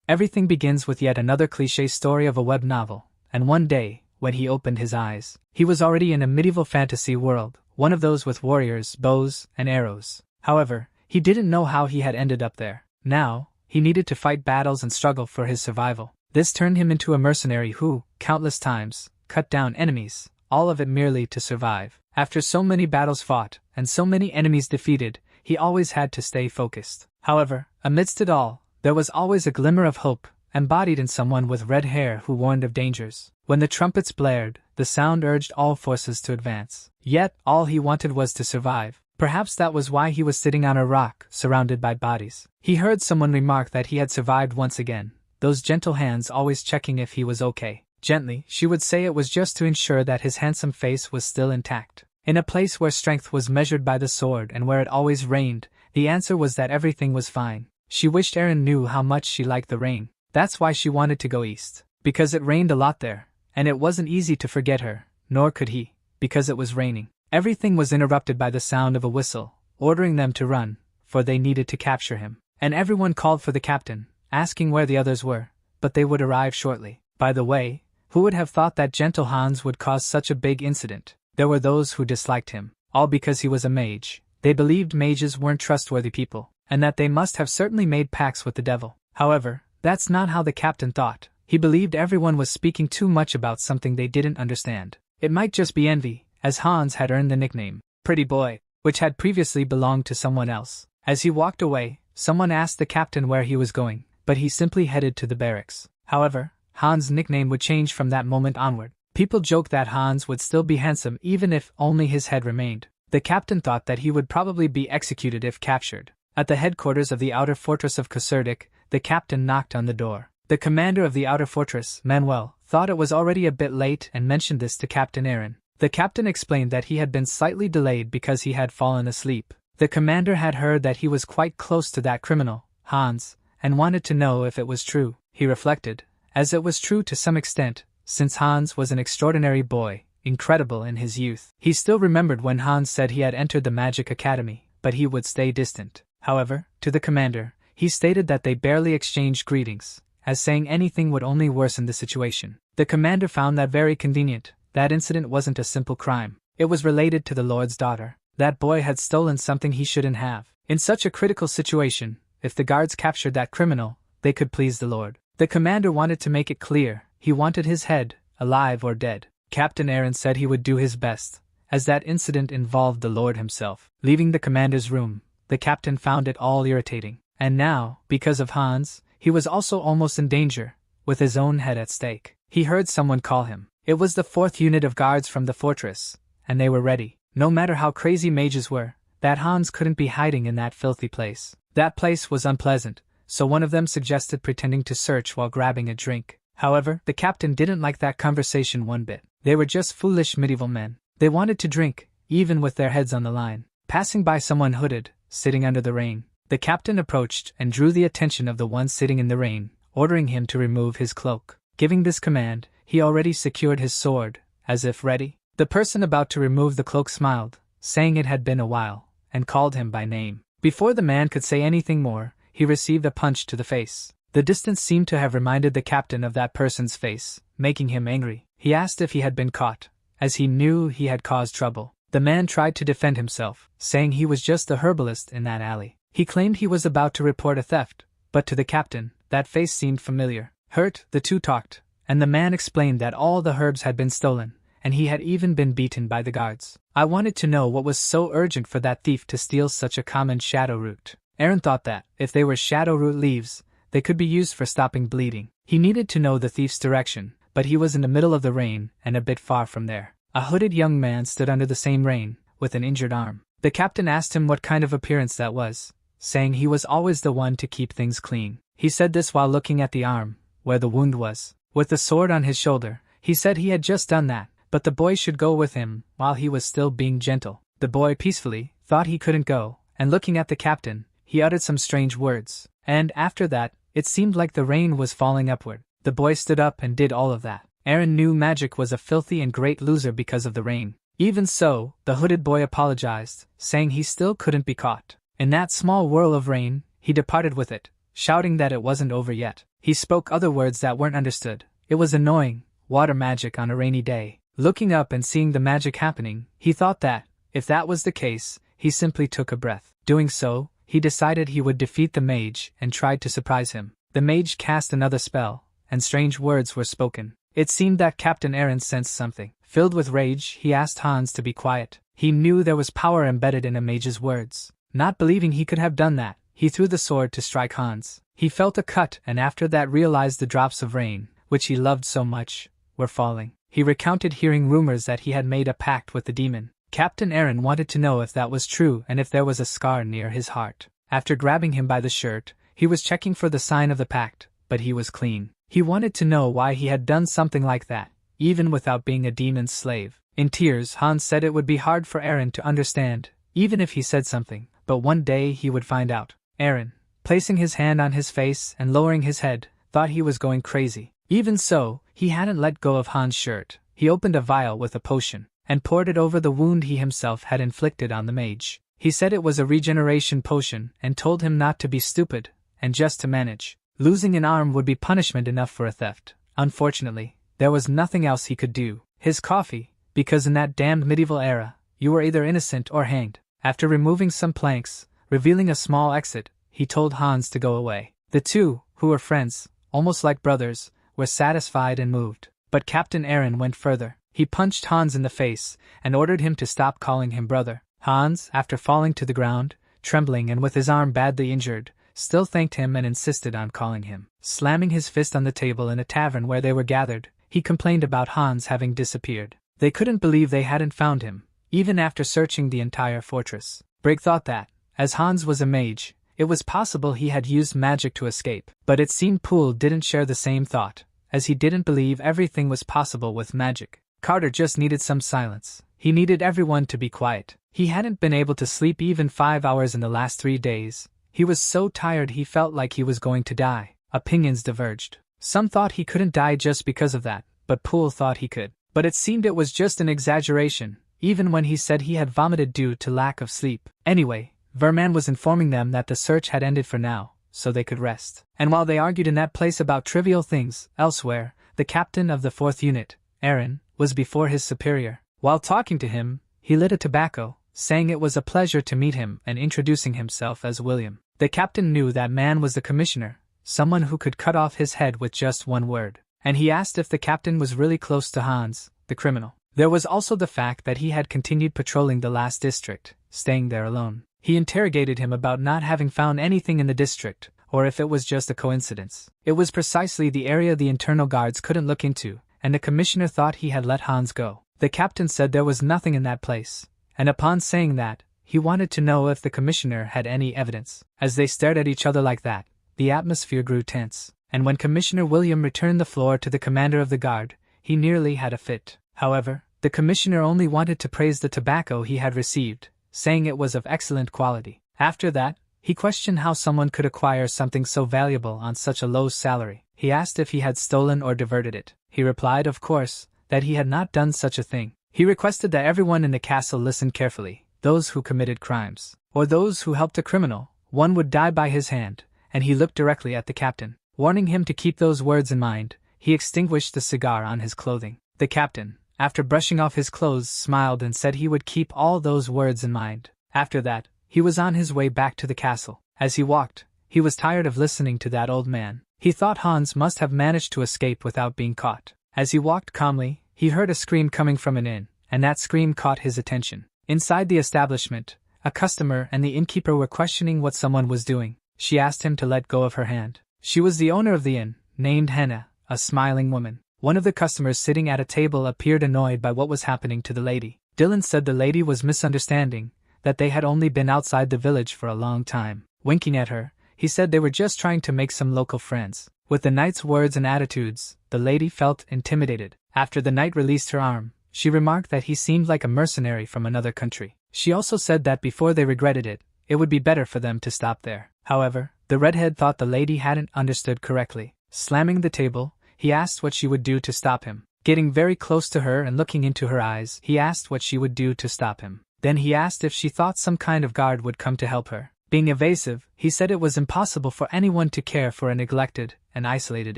Everything begins with yet another cliché story of a web novel, and one day, when he opened his eyes, he was already in a medieval fantasy world, one of those with warriors, bows, and arrows. However, he didn't know how he had ended up there. Now, he needed to fight battles and struggle for his survival. This turned him into a mercenary who, countless times, cut down enemies, all of it merely to survive. After so many battles fought, and so many enemies defeated, he always had to stay focused. However, amidst it all, there was always a glimmer of hope, embodied in someone with red hair who warned of dangers. When the trumpets blared, the sound urged all forces to advance. Yet, all he wanted was to survive. Perhaps that was why he was sitting on a rock, surrounded by bodies. He heard someone remark that he had survived once again, those gentle hands always checking if he was okay. Gently, she would say it was just to ensure that his handsome face was still intact. In a place where strength was measured by the sword and where it always rained, the answer was that everything was fine. She wished Eren knew how much she liked the rain. That's why she wanted to go east. Because it rained a lot there, and it wasn't easy to forget her, nor could he, because it was raining. Everything was interrupted by the sound of a whistle, ordering them to run, for they needed to capture him. And everyone called for the captain, asking where the others were, but they would arrive shortly. By the way, who would have thought that gentle Hans would cause such a big incident? There were those who disliked him, all because he was a mage. They believed mages weren't trustworthy people, and that they must have certainly made pacts with the devil. However, that's not how the captain thought. He believed everyone was speaking too much about something they didn't understand. It might just be envy, as Hans had earned the nickname, Pretty Boy, which had previously belonged to someone else. As he walked away, someone asked the captain where he was going, but he simply headed to the barracks. However, Hans' nickname would change from that moment onward. People joked that Hans would still be handsome even if only his head remained. The captain thought that he would probably be executed if captured. At the headquarters of the outer fortress of Kosurdik, the captain knocked on the door. The commander of the outer fortress, Manuel, thought it was already a bit late and mentioned this to Captain Eren. The captain explained that he had been slightly delayed because he had fallen asleep. The commander had heard that he was quite close to that criminal, Hans, and wanted to know if it was true. He reflected, as it was true to some extent, since Hans was an extraordinary boy, incredible in his youth. He still remembered when Hans said he had entered the Magic Academy, but he would stay distant. However, to the commander, he stated that they barely exchanged greetings, as saying anything would only worsen the situation. The commander found that very convenient. That incident wasn't a simple crime. It was related to the Lord's daughter. That boy had stolen something he shouldn't have. In such a critical situation, if the guards captured that criminal, they could please the Lord. The commander wanted to make it clear, he wanted his head, alive or dead. Captain Eren said he would do his best, as that incident involved the Lord himself. Leaving the commander's room, the captain found it all irritating. And now, because of Hans, he was also almost in danger, with his own head at stake. He heard someone call him. It was the 4th unit of guards from the fortress, and they were ready. No matter how crazy mages were, that Hans couldn't be hiding in that filthy place. That place was unpleasant, so one of them suggested pretending to search while grabbing a drink. However, the captain didn't like that conversation one bit. They were just foolish medieval men. They wanted to drink, even with their heads on the line. Passing by someone hooded, sitting under the rain, the captain approached and drew the attention of the one sitting in the rain, ordering him to remove his cloak. Giving this command, he already secured his sword, as if ready. The person about to remove the cloak smiled, saying it had been a while, and called him by name. Before the man could say anything more, he received a punch to the face. The distance seemed to have reminded the captain of that person's face, making him angry. He asked if he had been caught, as he knew he had caused trouble. The man tried to defend himself, saying he was just a herbalist in that alley. He claimed he was about to report a theft, but to the captain, that face seemed familiar. Hurt, the two talked, and the man explained that all the herbs had been stolen, and he had even been beaten by the guards. I wanted to know what was so urgent for that thief to steal such a common shadow root. Eren thought that, if they were shadow root leaves, they could be used for stopping bleeding. He needed to know the thief's direction, but he was in the middle of the rain and a bit far from there. A hooded young man stood under the same rain, with an injured arm. The captain asked him what kind of appearance that was, saying he was always the one to keep things clean. He said this while looking at the arm, where the wound was. With the sword on his shoulder, he said he had just done that, but the boy should go with him while he was still being gentle. The boy peacefully thought he couldn't go, and looking at the captain, he uttered some strange words. And after that, it seemed like the rain was falling upward. The boy stood up and did all of that. Eren knew magic was a filthy and great loser because of the rain. Even so, the hooded boy apologized, saying he still couldn't be caught. In that small whirl of rain, he departed with it, shouting that it wasn't over yet. He spoke other words that weren't understood. It was annoying, water magic on a rainy day. Looking up and seeing the magic happening, he thought that, if that was the case, he simply took a breath. Doing so, he decided he would defeat the mage and tried to surprise him. The mage cast another spell, and strange words were spoken. It seemed that Captain Aaron sensed something. Filled with rage, he asked Hans to be quiet. He knew there was power embedded in a mage's words. Not believing he could have done that, he threw the sword to strike Hans. He felt a cut and after that realized the drops of rain, which he loved so much, were falling. He recounted hearing rumors that he had made a pact with the demon. Captain Aaron wanted to know if that was true and if there was a scar near his heart. After grabbing him by the shirt, he was checking for the sign of the pact, but he was clean. He wanted to know why he had done something like that, even without being a demon's slave. In tears, Hans said it would be hard for Aaron to understand, even if he said something, but one day he would find out. Aaron, placing his hand on his face and lowering his head, thought he was going crazy. Even so, he hadn't let go of Hans' shirt. He opened a vial with a potion, and poured it over the wound he himself had inflicted on the mage. He said it was a regeneration potion and told him not to be stupid, and just to manage. Losing an arm would be punishment enough for a theft. Unfortunately, there was nothing else he could do. His coffee, because in that damned medieval era, you were either innocent or hanged. After removing some planks, revealing a small exit, he told Hans to go away. The two, who were friends, almost like brothers, were satisfied and moved. But Captain Aaron went further. He punched Hans in the face and ordered him to stop calling him brother. Hans, after falling to the ground, trembling and with his arm badly injured, still thanked him and insisted on calling him. Slamming his fist on the table in a tavern where they were gathered, he complained about Hans having disappeared. They couldn't believe they hadn't found him, even after searching the entire fortress. Brigg thought that, as Hans was a mage, it was possible he had used magic to escape. But it seemed Poole didn't share the same thought, as he didn't believe everything was possible with magic. Carter just needed some silence. He needed everyone to be quiet. He hadn't been able to sleep even 5 hours in the last 3 days. He was so tired he felt like he was going to die. Opinions diverged. Some thought he couldn't die just because of that, but Poole thought he could. But it seemed it was just an exaggeration, even when he said he had vomited due to lack of sleep. Anyway, Verman was informing them that the search had ended for now, so they could rest. And while they argued in that place about trivial things, elsewhere, the captain of the 4th unit, Aaron, was before his superior. While talking to him, he lit a tobacco, saying it was a pleasure to meet him and introducing himself as William. The captain knew that man was the commissioner, someone who could cut off his head with just one word. And he asked if the captain was really close to Hans, the criminal. There was also the fact that he had continued patrolling the last district, staying there alone. He interrogated him about not having found anything in the district, or if it was just a coincidence. It was precisely the area the internal guards couldn't look into, and the commissioner thought he had let Hans go. The captain said there was nothing in that place, and upon saying that, he wanted to know if the commissioner had any evidence. As they stared at each other like that, the atmosphere grew tense, and when Commissioner William returned the floor to the commander of the guard, he nearly had a fit. However, the commissioner only wanted to praise the tobacco he had received, saying it was of excellent quality. After that, he questioned how someone could acquire something so valuable on such a low salary. He asked if he had stolen or diverted it. He replied, of course, that he had not done such a thing. He requested that everyone in the castle listen carefully. Those who committed crimes, or those who helped a criminal, one would die by his hand, and he looked directly at the captain. Warning him to keep those words in mind, he extinguished the cigar on his clothing. The captain, after brushing off his clothes, smiled and said he would keep all those words in mind. After that, he was on his way back to the castle. As he walked, he was tired of listening to that old man. He thought Hans must have managed to escape without being caught. As he walked calmly, he heard a scream coming from an inn, and that scream caught his attention. Inside the establishment, a customer and the innkeeper were questioning what someone was doing. She asked him to let go of her hand. She was the owner of the inn, named Henna, a smiling woman. One of the customers sitting at a table appeared annoyed by what was happening to the lady. Dylan said the lady was misunderstanding, that they had only been outside the village for a long time. Winking at her, he said they were just trying to make some local friends. With the knight's words and attitudes, the lady felt intimidated. After the knight released her arm, she remarked that he seemed like a mercenary from another country. She also said that before they regretted it, it would be better for them to stop there. However, the redhead thought the lady hadn't understood correctly. Slamming the table, he asked what she would do to stop him. Getting very close to her and looking into her eyes, he asked what she would do to stop him. Then he asked if she thought some kind of guard would come to help her. Being evasive, he said it was impossible for anyone to care for a neglected and isolated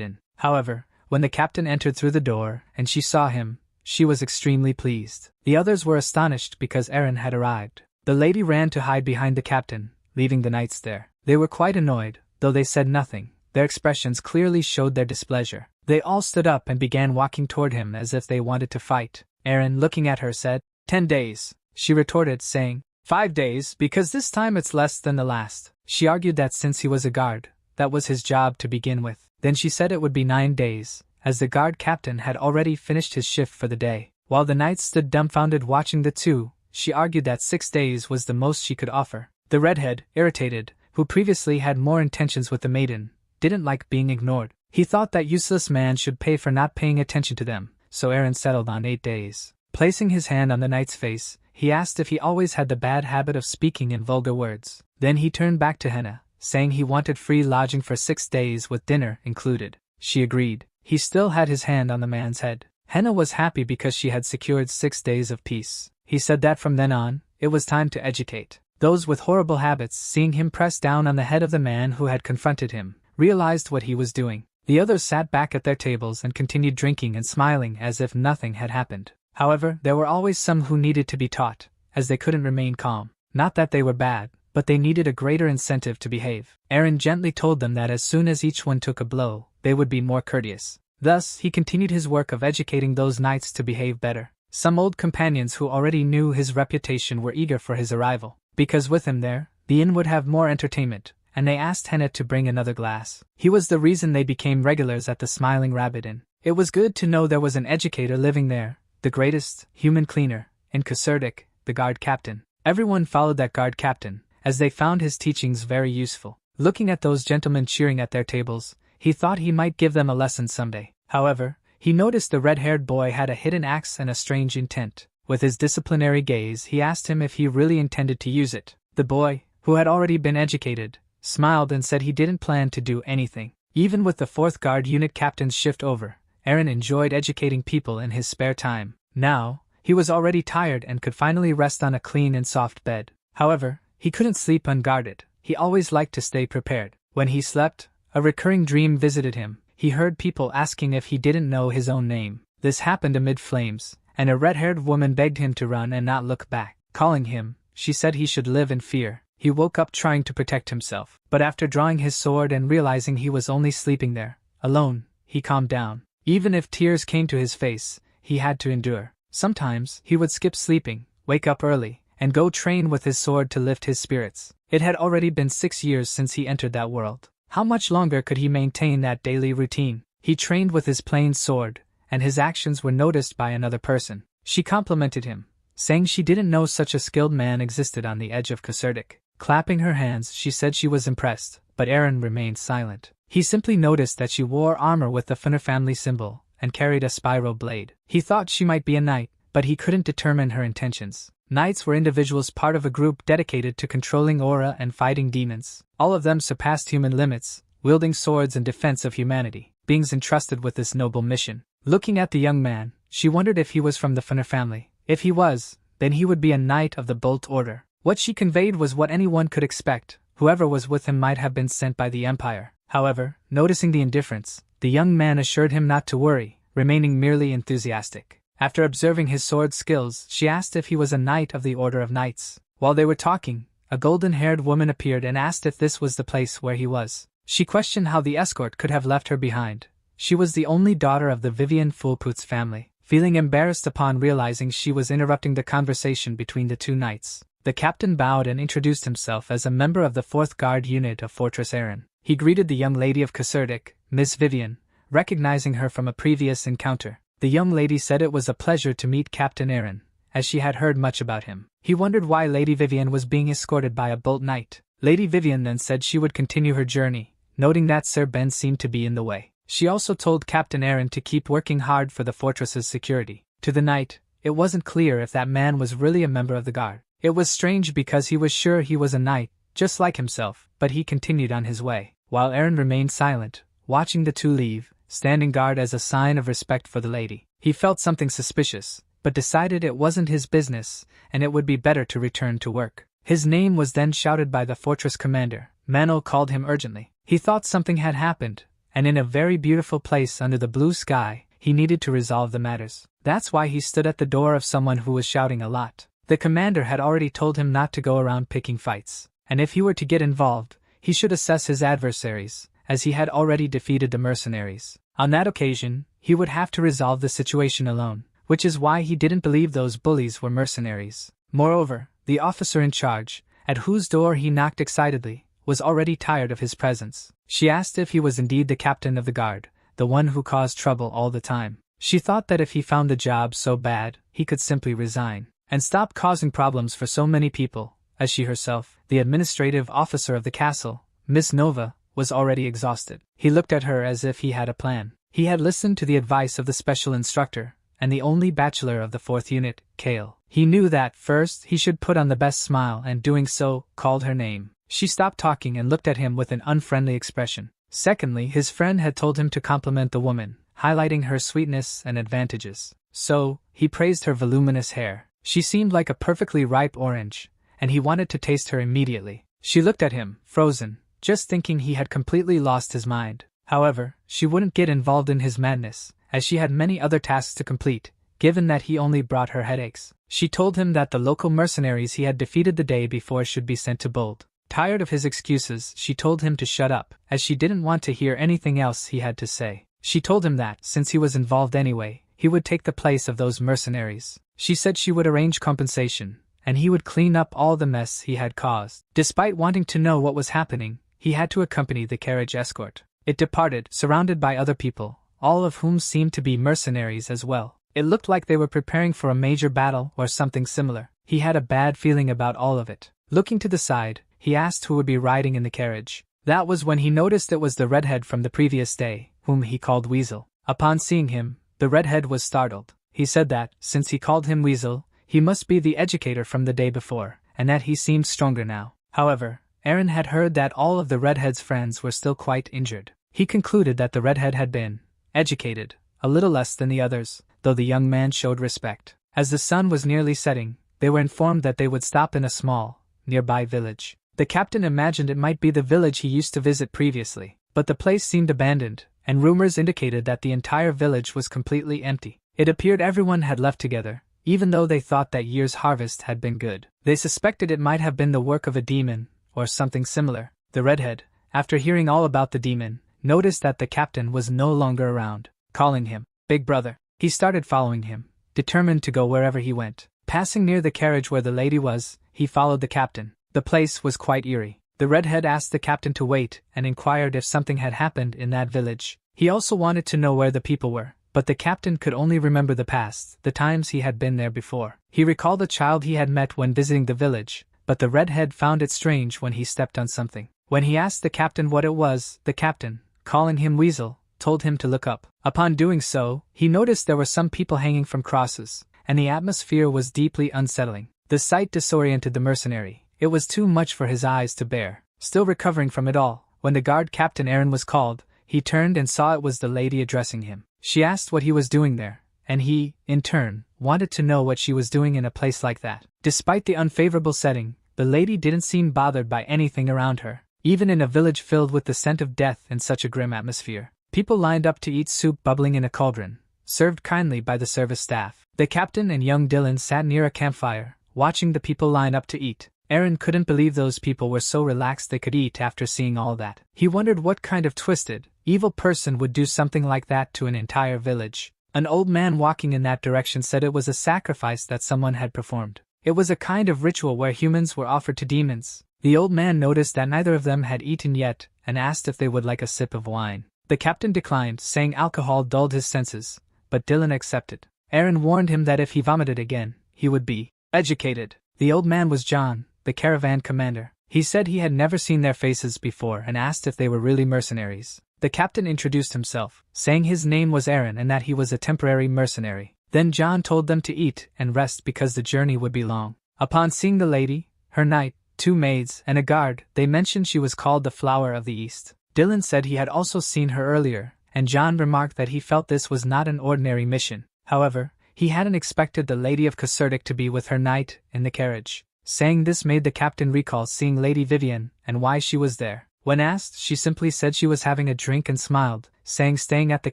inn. However, when the captain entered through the door and she saw him, she was extremely pleased. The others were astonished because Eren had arrived. The lady ran to hide behind the captain, leaving the knights there. They were quite annoyed, though they said nothing. Their expressions clearly showed their displeasure. They all stood up and began walking toward him as if they wanted to fight. Eren, looking at her, said, 10 days. She retorted, saying, 5 days, because this time it's less than the last. She argued that since he was a guard, that was his job to begin with. Then she said it would be 9 days, as the guard captain had already finished his shift for the day. While the knights stood dumbfounded watching the two, she argued that 6 days was the most she could offer. The redhead, irritated, who previously had more intentions with the maiden, didn't like being ignored. He thought that useless man should pay for not paying attention to them, so Eren settled on 8 days. Placing his hand on the knight's face, he asked if he always had the bad habit of speaking in vulgar words. Then he turned back to Henna, saying he wanted free lodging for 6 days with dinner included. She agreed. He still had his hand on the man's head. Henna was happy because she had secured 6 days of peace. He said that from then on, it was time to educate. Those with horrible habits, seeing him press down on the head of the man who had confronted him, realized what he was doing. The others sat back at their tables and continued drinking and smiling as if nothing had happened. However, there were always some who needed to be taught, as they couldn't remain calm. Not that they were bad, but they needed a greater incentive to behave. Eren gently told them that as soon as each one took a blow, they would be more courteous. Thus, he continued his work of educating those knights to behave better. Some old companions who already knew his reputation were eager for his arrival, because with him there, the inn would have more entertainment, and they asked Henna to bring another glass. He was the reason they became regulars at the Smiling Rabbit Inn. It was good to know there was an educator living there, the greatest human cleaner, in Kasurdik, the guard captain. Everyone followed that guard captain, as they found his teachings very useful. Looking at those gentlemen cheering at their tables, he thought he might give them a lesson someday. However, he noticed the red-haired boy had a hidden axe and a strange intent. With his disciplinary gaze, he asked him if he really intended to use it. The boy, who had already been educated, smiled and said he didn't plan to do anything. Even with the 4th Guard Unit captain's shift over, Eren enjoyed educating people in his spare time. Now, he was already tired and could finally rest on a clean and soft bed. However, he couldn't sleep unguarded. He always liked to stay prepared. When he slept, a recurring dream visited him. He heard people asking if he didn't know his own name. This happened amid flames, and a red-haired woman begged him to run and not look back. Calling him, she said he should live in fear. He woke up trying to protect himself, but after drawing his sword and realizing he was only sleeping there, alone, he calmed down. Even if tears came to his face, he had to endure. Sometimes, he would skip sleeping, wake up early, and go train with his sword to lift his spirits. It had already been 6 years since he entered that world. How much longer could he maintain that daily routine? He trained with his plain sword, and his actions were noticed by another person. She complimented him, saying she didn't know such a skilled man existed on the edge of Kasurdik. Clapping her hands, she said she was impressed, but Eren remained silent. He simply noticed that she wore armor with the Funner family symbol, and carried a spiral blade. He thought she might be a knight, but he couldn't determine her intentions. Knights were individuals part of a group dedicated to controlling aura and fighting demons. All of them surpassed human limits, wielding swords in defense of humanity, beings entrusted with this noble mission. Looking at the young man, she wondered if he was from the Funner family. If he was, then he would be a knight of the Bolt Order. What she conveyed was what anyone could expect. Whoever was with him might have been sent by the Empire. However, noticing the indifference, the young man assured him not to worry, remaining merely enthusiastic. After observing his sword skills, she asked if he was a knight of the Order of Knights. While they were talking, a golden-haired woman appeared and asked if this was the place where he was. She questioned how the escort could have left her behind. She was the only daughter of the Vivian Fulput's family. Feeling embarrassed upon realizing she was interrupting the conversation between the two knights, the captain bowed and introduced himself as a member of the 4th Guard Unit of Fortress Eren. He greeted the young lady of Kasurdik, Miss Vivian, recognizing her from a previous encounter. The young lady said it was a pleasure to meet Captain Eren, as she had heard much about him. He wondered why Lady Vivian was being escorted by a Bolt Knight. Lady Vivian then said she would continue her journey, noting that Sir Ben seemed to be in the way. She also told Captain Eren to keep working hard for the fortress's security. To the knight, it wasn't clear if that man was really a member of the guard. It was strange because he was sure he was a knight, just like himself, but he continued on his way, while Eren remained silent, watching the two leave, standing guard as a sign of respect for the lady. He felt something suspicious, but decided it wasn't his business, and it would be better to return to work. His name was then shouted by the fortress commander. Manhwa called him urgently. He thought something had happened, and in a very beautiful place under the blue sky, he needed to resolve the matters. That's why he stood at the door of someone who was shouting a lot. The commander had already told him not to go around picking fights, and if he were to get involved, he should assess his adversaries, as he had already defeated the mercenaries. On that occasion, he would have to resolve the situation alone, which is why he didn't believe those bullies were mercenaries. Moreover, the officer in charge, at whose door he knocked excitedly, was already tired of his presence. She asked if he was indeed the captain of the guard, the one who caused trouble all the time. She thought that if he found the job so bad, he could simply resign and stop causing problems for so many people, as she herself, the administrative officer of the castle, Miss Nova, was already exhausted. He looked at her as if he had a plan. He had listened to the advice of the special instructor, and the only bachelor of the 4th unit, Kale. He knew that, first, he should put on the best smile and doing so, called her name. She stopped talking and looked at him with an unfriendly expression. Secondly, his friend had told him to compliment the woman, highlighting her sweetness and advantages. So, he praised her voluminous hair. She seemed like a perfectly ripe orange, and he wanted to taste her immediately. She looked at him, frozen, just thinking he had completely lost his mind. However, she wouldn't get involved in his madness, as she had many other tasks to complete, given that he only brought her headaches. She told him that the local mercenaries he had defeated the day before should be sent to Bold. Tired of his excuses, she told him to shut up, as she didn't want to hear anything else he had to say. She told him that, since he was involved anyway, he would take the place of those mercenaries. She said she would arrange compensation, and he would clean up all the mess he had caused. Despite wanting to know what was happening, he had to accompany the carriage escort. It departed, surrounded by other people, all of whom seemed to be mercenaries as well. It looked like they were preparing for a major battle or something similar. He had a bad feeling about all of it. Looking to the side, he asked who would be riding in the carriage. That was when he noticed it was the redhead from the previous day, whom he called Weasel. Upon seeing him, the redhead was startled. He said that, since he called him Weasel, he must be the educator from the day before, and that he seemed stronger now. However, Aaron had heard that all of the redhead's friends were still quite injured. He concluded that the redhead had been educated, a little less than the others, though the young man showed respect. As the sun was nearly setting, they were informed that they would stop in a small, nearby village. The captain imagined it might be the village he used to visit previously, but the place seemed abandoned, and rumors indicated that the entire village was completely empty. It appeared everyone had left together, even though they thought that year's harvest had been good. They suspected it might have been the work of a demon, or something similar. The redhead, after hearing all about the demon, noticed that the captain was no longer around. Calling him Big Brother, he started following him, determined to go wherever he went. Passing near the carriage where the lady was, he followed the captain. The place was quite eerie. The redhead asked the captain to wait and inquired if something had happened in that village. He also wanted to know where the people were, but the captain could only remember the past, the times he had been there before. He recalled a child he had met when visiting the village, but the redhead found it strange when he stepped on something. When he asked the captain what it was, the captain, calling him Weasel, told him to look up. Upon doing so, he noticed there were some people hanging from crosses, and the atmosphere was deeply unsettling. The sight disoriented the mercenary. It was too much for his eyes to bear. Still recovering from it all, when the guard captain Aaron was called, he turned and saw it was the lady addressing him. She asked what he was doing there, and he, in turn, wanted to know what she was doing in a place like that. Despite the unfavorable setting, the lady didn't seem bothered by anything around her. Even in a village filled with the scent of death in such a grim atmosphere, people lined up to eat soup bubbling in a cauldron, served kindly by the service staff. The captain and young Dylan sat near a campfire, watching the people line up to eat. Aaron couldn't believe those people were so relaxed they could eat after seeing all that. He wondered what kind of twisted, evil person would do something like that to an entire village. An old man walking in that direction said it was a sacrifice that someone had performed. It was a kind of ritual where humans were offered to demons. The old man noticed that neither of them had eaten yet, and asked if they would like a sip of wine. The captain declined, saying alcohol dulled his senses, but Dylan accepted. Aaron warned him that if he vomited again, he would be educated. The old man was John, the caravan commander. He said he had never seen their faces before and asked if they were really mercenaries. The captain introduced himself, saying his name was Aaron and that he was a temporary mercenary. Then John told them to eat and rest because the journey would be long. Upon seeing the lady, her knight, 2 maids, and a guard, they mentioned she was called the Flower of the East. Dylan said he had also seen her earlier, and John remarked that he felt this was not an ordinary mission. However, he hadn't expected the Lady of Casertic to be with her knight in the carriage. Saying this made the captain recall seeing Lady Vivian and why she was there. When asked, she simply said she was having a drink and smiled, saying staying at the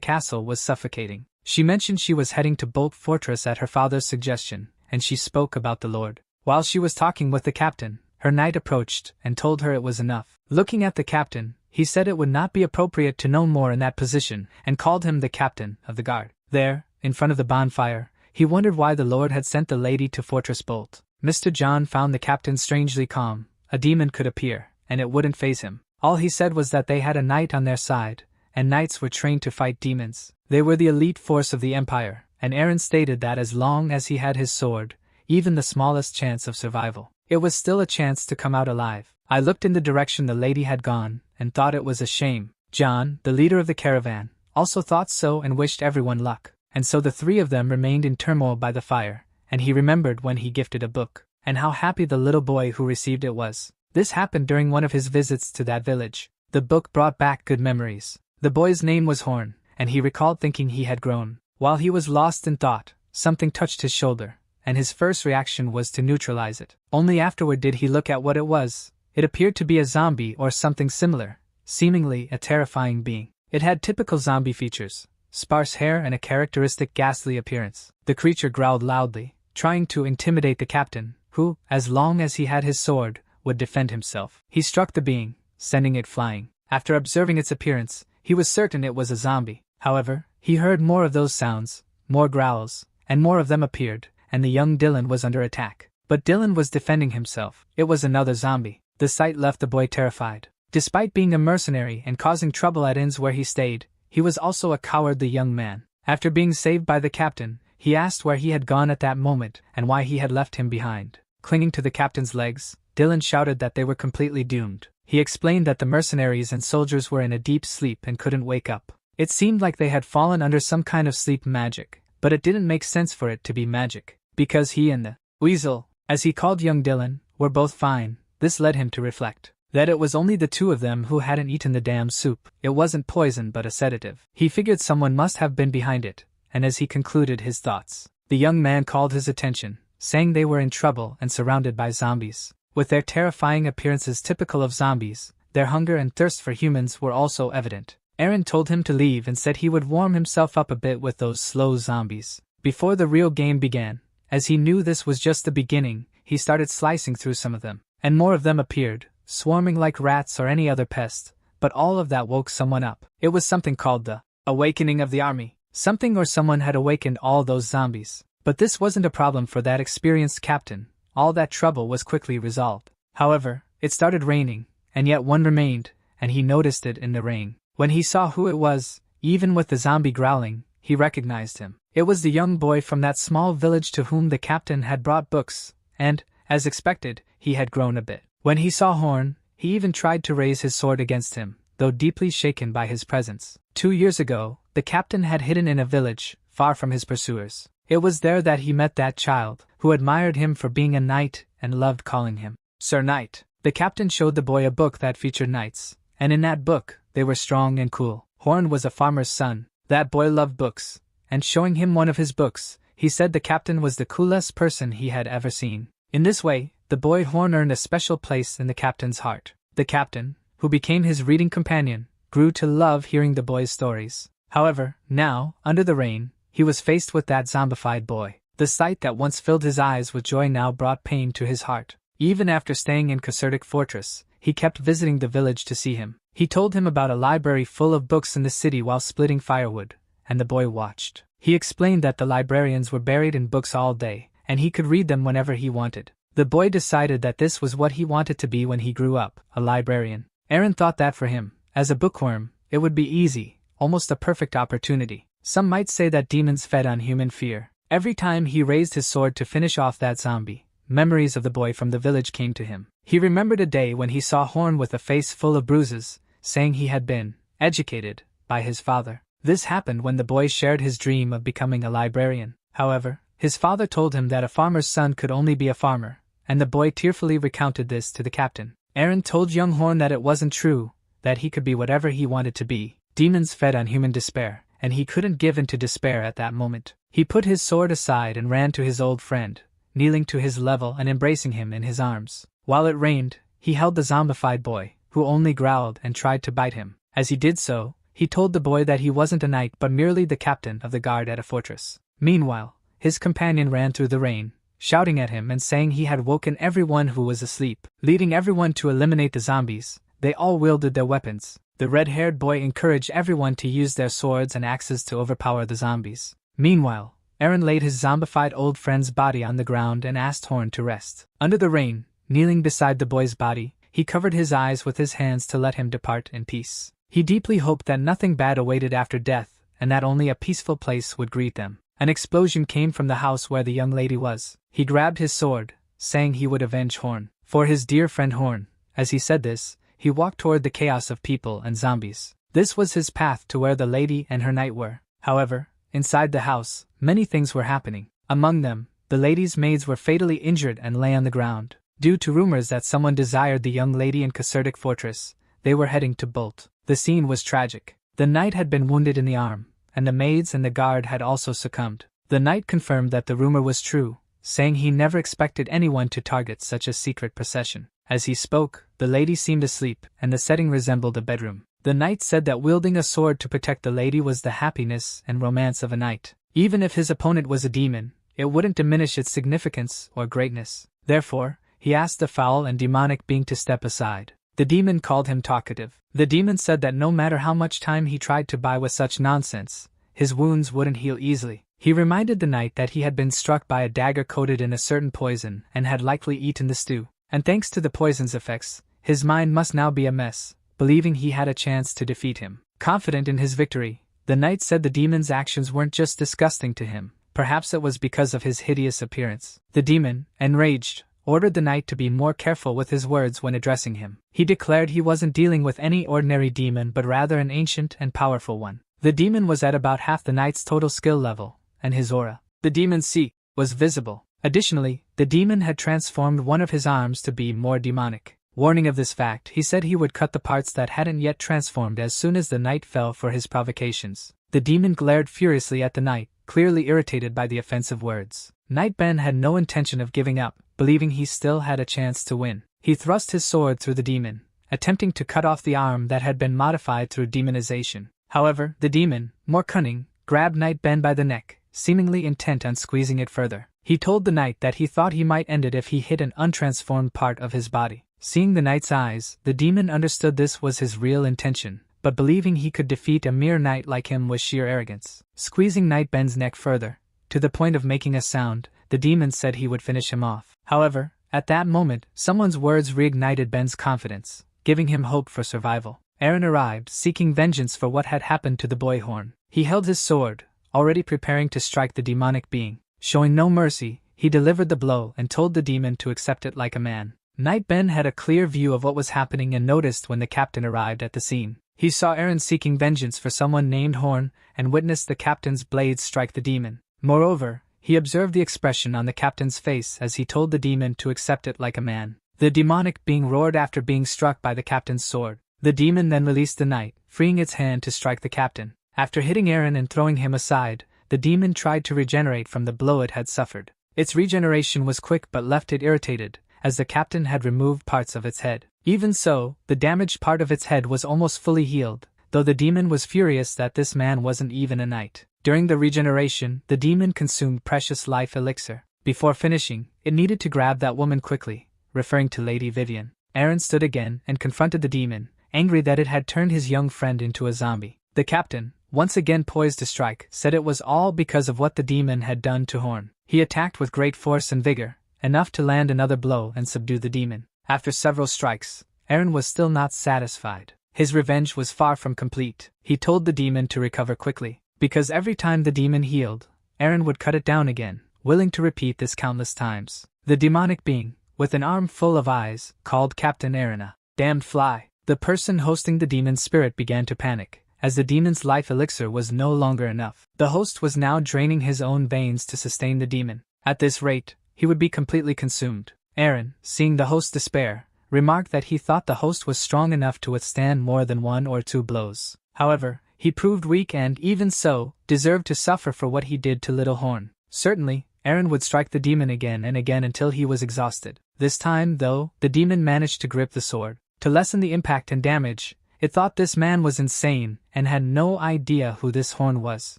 castle was suffocating. She mentioned she was heading to Bolt Fortress at her father's suggestion, and she spoke about the Lord. While she was talking with the captain, her knight approached and told her it was enough. Looking at the captain, he said it would not be appropriate to know more in that position, and called him the captain of the guard. There, in front of the bonfire, he wondered why the Lord had sent the lady to Fortress Bolt. Mr. John found the captain strangely calm. A demon could appear, and it wouldn't faze him. All he said was that they had a knight on their side, and knights were trained to fight demons. They were the elite force of the Empire, and Aaron stated that as long as he had his sword, even the smallest chance of survival, it was still a chance to come out alive. I looked in the direction the lady had gone, and thought it was a shame. John, the leader of the caravan, also thought so and wished everyone luck. And so the three of them remained in turmoil by the fire, and he remembered when he gifted a book, and how happy the little boy who received it was. This happened during one of his visits to that village. The book brought back good memories. The boy's name was Horn, and he recalled thinking he had grown. While he was lost in thought, something touched his shoulder, and his first reaction was to neutralize it. Only afterward did he look at what it was. It appeared to be a zombie or something similar, seemingly a terrifying being. It had typical zombie features, sparse hair and a characteristic ghastly appearance. The creature growled loudly, trying to intimidate the captain, who, as long as he had his sword, would defend himself. He struck the being, sending it flying. After observing its appearance, he was certain it was a zombie. However, he heard more of those sounds, more growls, and more of them appeared, and the young Dylan was under attack. But Dylan was defending himself. It was another zombie. The sight left the boy terrified. Despite being a mercenary and causing trouble at inns where he stayed, he was also a cowardly young man. After being saved by the captain, he asked where he had gone at that moment and why he had left him behind. Clinging to the captain's legs, Dylan shouted that they were completely doomed. He explained that the mercenaries and soldiers were in a deep sleep and couldn't wake up. It seemed like they had fallen under some kind of sleep magic, but it didn't make sense for it to be magic, because he and the weasel, as he called young Dylan, were both fine. This led him to reflect that it was only the two of them who hadn't eaten the damn soup. It wasn't poison but a sedative. He figured someone must have been behind it, and as he concluded his thoughts, the young man called his attention, saying they were in trouble and surrounded by zombies. With their terrifying appearances typical of zombies, their hunger and thirst for humans were also evident. Aaron told him to leave and said he would warm himself up a bit with those slow zombies before the real game began. As he knew this was just the beginning, he started slicing through some of them, and more of them appeared, swarming like rats or any other pest, but all of that woke someone up. It was something called the awakening of the army. Something or someone had awakened all those zombies. But this wasn't a problem for that experienced captain. All that trouble was quickly resolved. However, it started raining, and yet one remained, and he noticed it in the rain. When he saw who it was, even with the zombie growling, he recognized him. It was the young boy from that small village to whom the captain had brought books, and, as expected, he had grown a bit. When he saw Horn, he even tried to raise his sword against him, though deeply shaken by his presence. 2 years ago, the captain had hidden in a village, far from his pursuers. It was there that he met that child, who admired him for being a knight and loved calling him Sir Knight. The captain showed the boy a book that featured knights, and in that book, they were strong and cool. Horn was a farmer's son. That boy loved books, and showing him one of his books, he said the captain was the coolest person he had ever seen. In this way, the boy Horn earned a special place in the captain's heart. The captain, who became his reading companion, grew to love hearing the boy's stories. However, now, under the rain, he was faced with that zombified boy. The sight that once filled his eyes with joy now brought pain to his heart. Even after staying in Casertic Fortress, he kept visiting the village to see him. He told him about a library full of books in the city while splitting firewood, and the boy watched. He explained that the librarians were buried in books all day, and he could read them whenever he wanted. The boy decided that this was what he wanted to be when he grew up, a librarian. Aaron thought that for him, as a bookworm, it would be easy, almost a perfect opportunity. Some might say that demons fed on human fear. Every time he raised his sword to finish off that zombie, memories of the boy from the village came to him. He remembered a day when he saw Horn with a face full of bruises, saying he had been educated by his father. This happened when the boy shared his dream of becoming a librarian. However, his father told him that a farmer's son could only be a farmer, and the boy tearfully recounted this to the captain. Aaron told young Horn that it wasn't true, that he could be whatever he wanted to be. Demons fed on human despair, and he couldn't give in to despair at that moment. He put his sword aside and ran to his old friend, kneeling to his level and embracing him in his arms. While it rained, he held the zombified boy, who only growled and tried to bite him. As he did so, he told the boy that he wasn't a knight but merely the captain of the guard at a fortress. Meanwhile, his companion ran through the rain, shouting at him and saying he had woken everyone who was asleep. Leading everyone to eliminate the zombies, they all wielded their weapons. The red-haired boy encouraged everyone to use their swords and axes to overpower the zombies. Meanwhile, Eren laid his zombified old friend's body on the ground and asked Horn to rest. Under the rain, kneeling beside the boy's body, he covered his eyes with his hands to let him depart in peace. He deeply hoped that nothing bad awaited after death, and that only a peaceful place would greet them. An explosion came from the house where the young lady was. He grabbed his sword, saying he would avenge Horn. For his dear friend Horn. As he said this, he walked toward the chaos of people and zombies. This was his path to where the lady and her knight were. However, inside the house, many things were happening. Among them, the lady's maids were fatally injured and lay on the ground. Due to rumors that someone desired the young lady in Casertic Fortress, they were heading to Bolt. The scene was tragic. The knight had been wounded in the arm, and the maids and the guard had also succumbed. The knight confirmed that the rumor was true, saying he never expected anyone to target such a secret procession. As he spoke, the lady seemed asleep, and the setting resembled a bedroom. The knight said that wielding a sword to protect the lady was the happiness and romance of a knight. Even if his opponent was a demon, it wouldn't diminish its significance or greatness. Therefore, he asked the foul and demonic being to step aside. The demon called him talkative. The demon said that no matter how much time he tried to buy with such nonsense, his wounds wouldn't heal easily. He reminded the knight that he had been struck by a dagger coated in a certain poison and had likely eaten the stew. And thanks to the poison's effects, his mind must now be a mess, believing he had a chance to defeat him. Confident in his victory, the knight said the demon's actions weren't just disgusting to him, perhaps it was because of his hideous appearance. The demon, enraged, ordered the knight to be more careful with his words when addressing him. He declared he wasn't dealing with any ordinary demon but rather an ancient and powerful one. The demon was at about half the knight's total skill level, and his aura, the demon's seat, was visible. Additionally, the demon had transformed one of his arms to be more demonic. Warning of this fact, he said he would cut the parts that hadn't yet transformed as soon as the knight fell for his provocations. The demon glared furiously at the knight, clearly irritated by the offensive words. Knight Ben had no intention of giving up, believing he still had a chance to win. He thrust his sword through the demon, attempting to cut off the arm that had been modified through demonization. However, the demon, more cunning, grabbed Knight Ben by the neck, seemingly intent on squeezing it further. He told the knight that he thought he might end it if he hit an untransformed part of his body. Seeing the knight's eyes, the demon understood this was his real intention, but believing he could defeat a mere knight like him was sheer arrogance. Squeezing Knight Ben's neck further, to the point of making a sound, the demon said he would finish him off. However, at that moment, someone's words reignited Ben's confidence, giving him hope for survival. Eren arrived, seeking vengeance for what had happened to the boy Horn. He held his sword, already preparing to strike the demonic being. Showing no mercy, he delivered the blow and told the demon to accept it like a man. Knight Ben had a clear view of what was happening and noticed when the captain arrived at the scene. He saw Eren seeking vengeance for someone named Horn and witnessed the captain's blades strike the demon. Moreover, he observed the expression on the captain's face as he told the demon to accept it like a man. The demonic being roared after being struck by the captain's sword. The demon then released the knight, freeing its hand to strike the captain. After hitting Eren and throwing him aside, the demon tried to regenerate from the blow it had suffered. Its regeneration was quick but left it irritated, as the captain had removed parts of its head. Even so, the damaged part of its head was almost fully healed, though the demon was furious that this man wasn't even a knight. During the regeneration, the demon consumed precious life elixir. Before finishing, it needed to grab that woman quickly, referring to Lady Vivian. Eren stood again and confronted the demon, angry that it had turned his young friend into a zombie. The captain, once again poised to strike, said it was all because of what the demon had done to Horn. He attacked with great force and vigor, enough to land another blow and subdue the demon. After several strikes, Eren was still not satisfied. His revenge was far from complete. He told the demon to recover quickly, because every time the demon healed, Eren would cut it down again, willing to repeat this countless times. The demonic being, with an arm full of eyes, called Captain Eren a damned fly. The person hosting the demon's spirit began to panic, as the demon's life elixir was no longer enough. The host was now draining his own veins to sustain the demon. At this rate, he would be completely consumed. Eren, seeing the host's despair, remarked that he thought the host was strong enough to withstand more than 1 or 2 blows. However, he proved weak and, even so, deserved to suffer for what he did to Little Horn. Certainly, Eren would strike the demon again and again until he was exhausted. This time, though, the demon managed to grip the sword. To lessen the impact and damage, it thought this man was insane and had no idea who this horn was.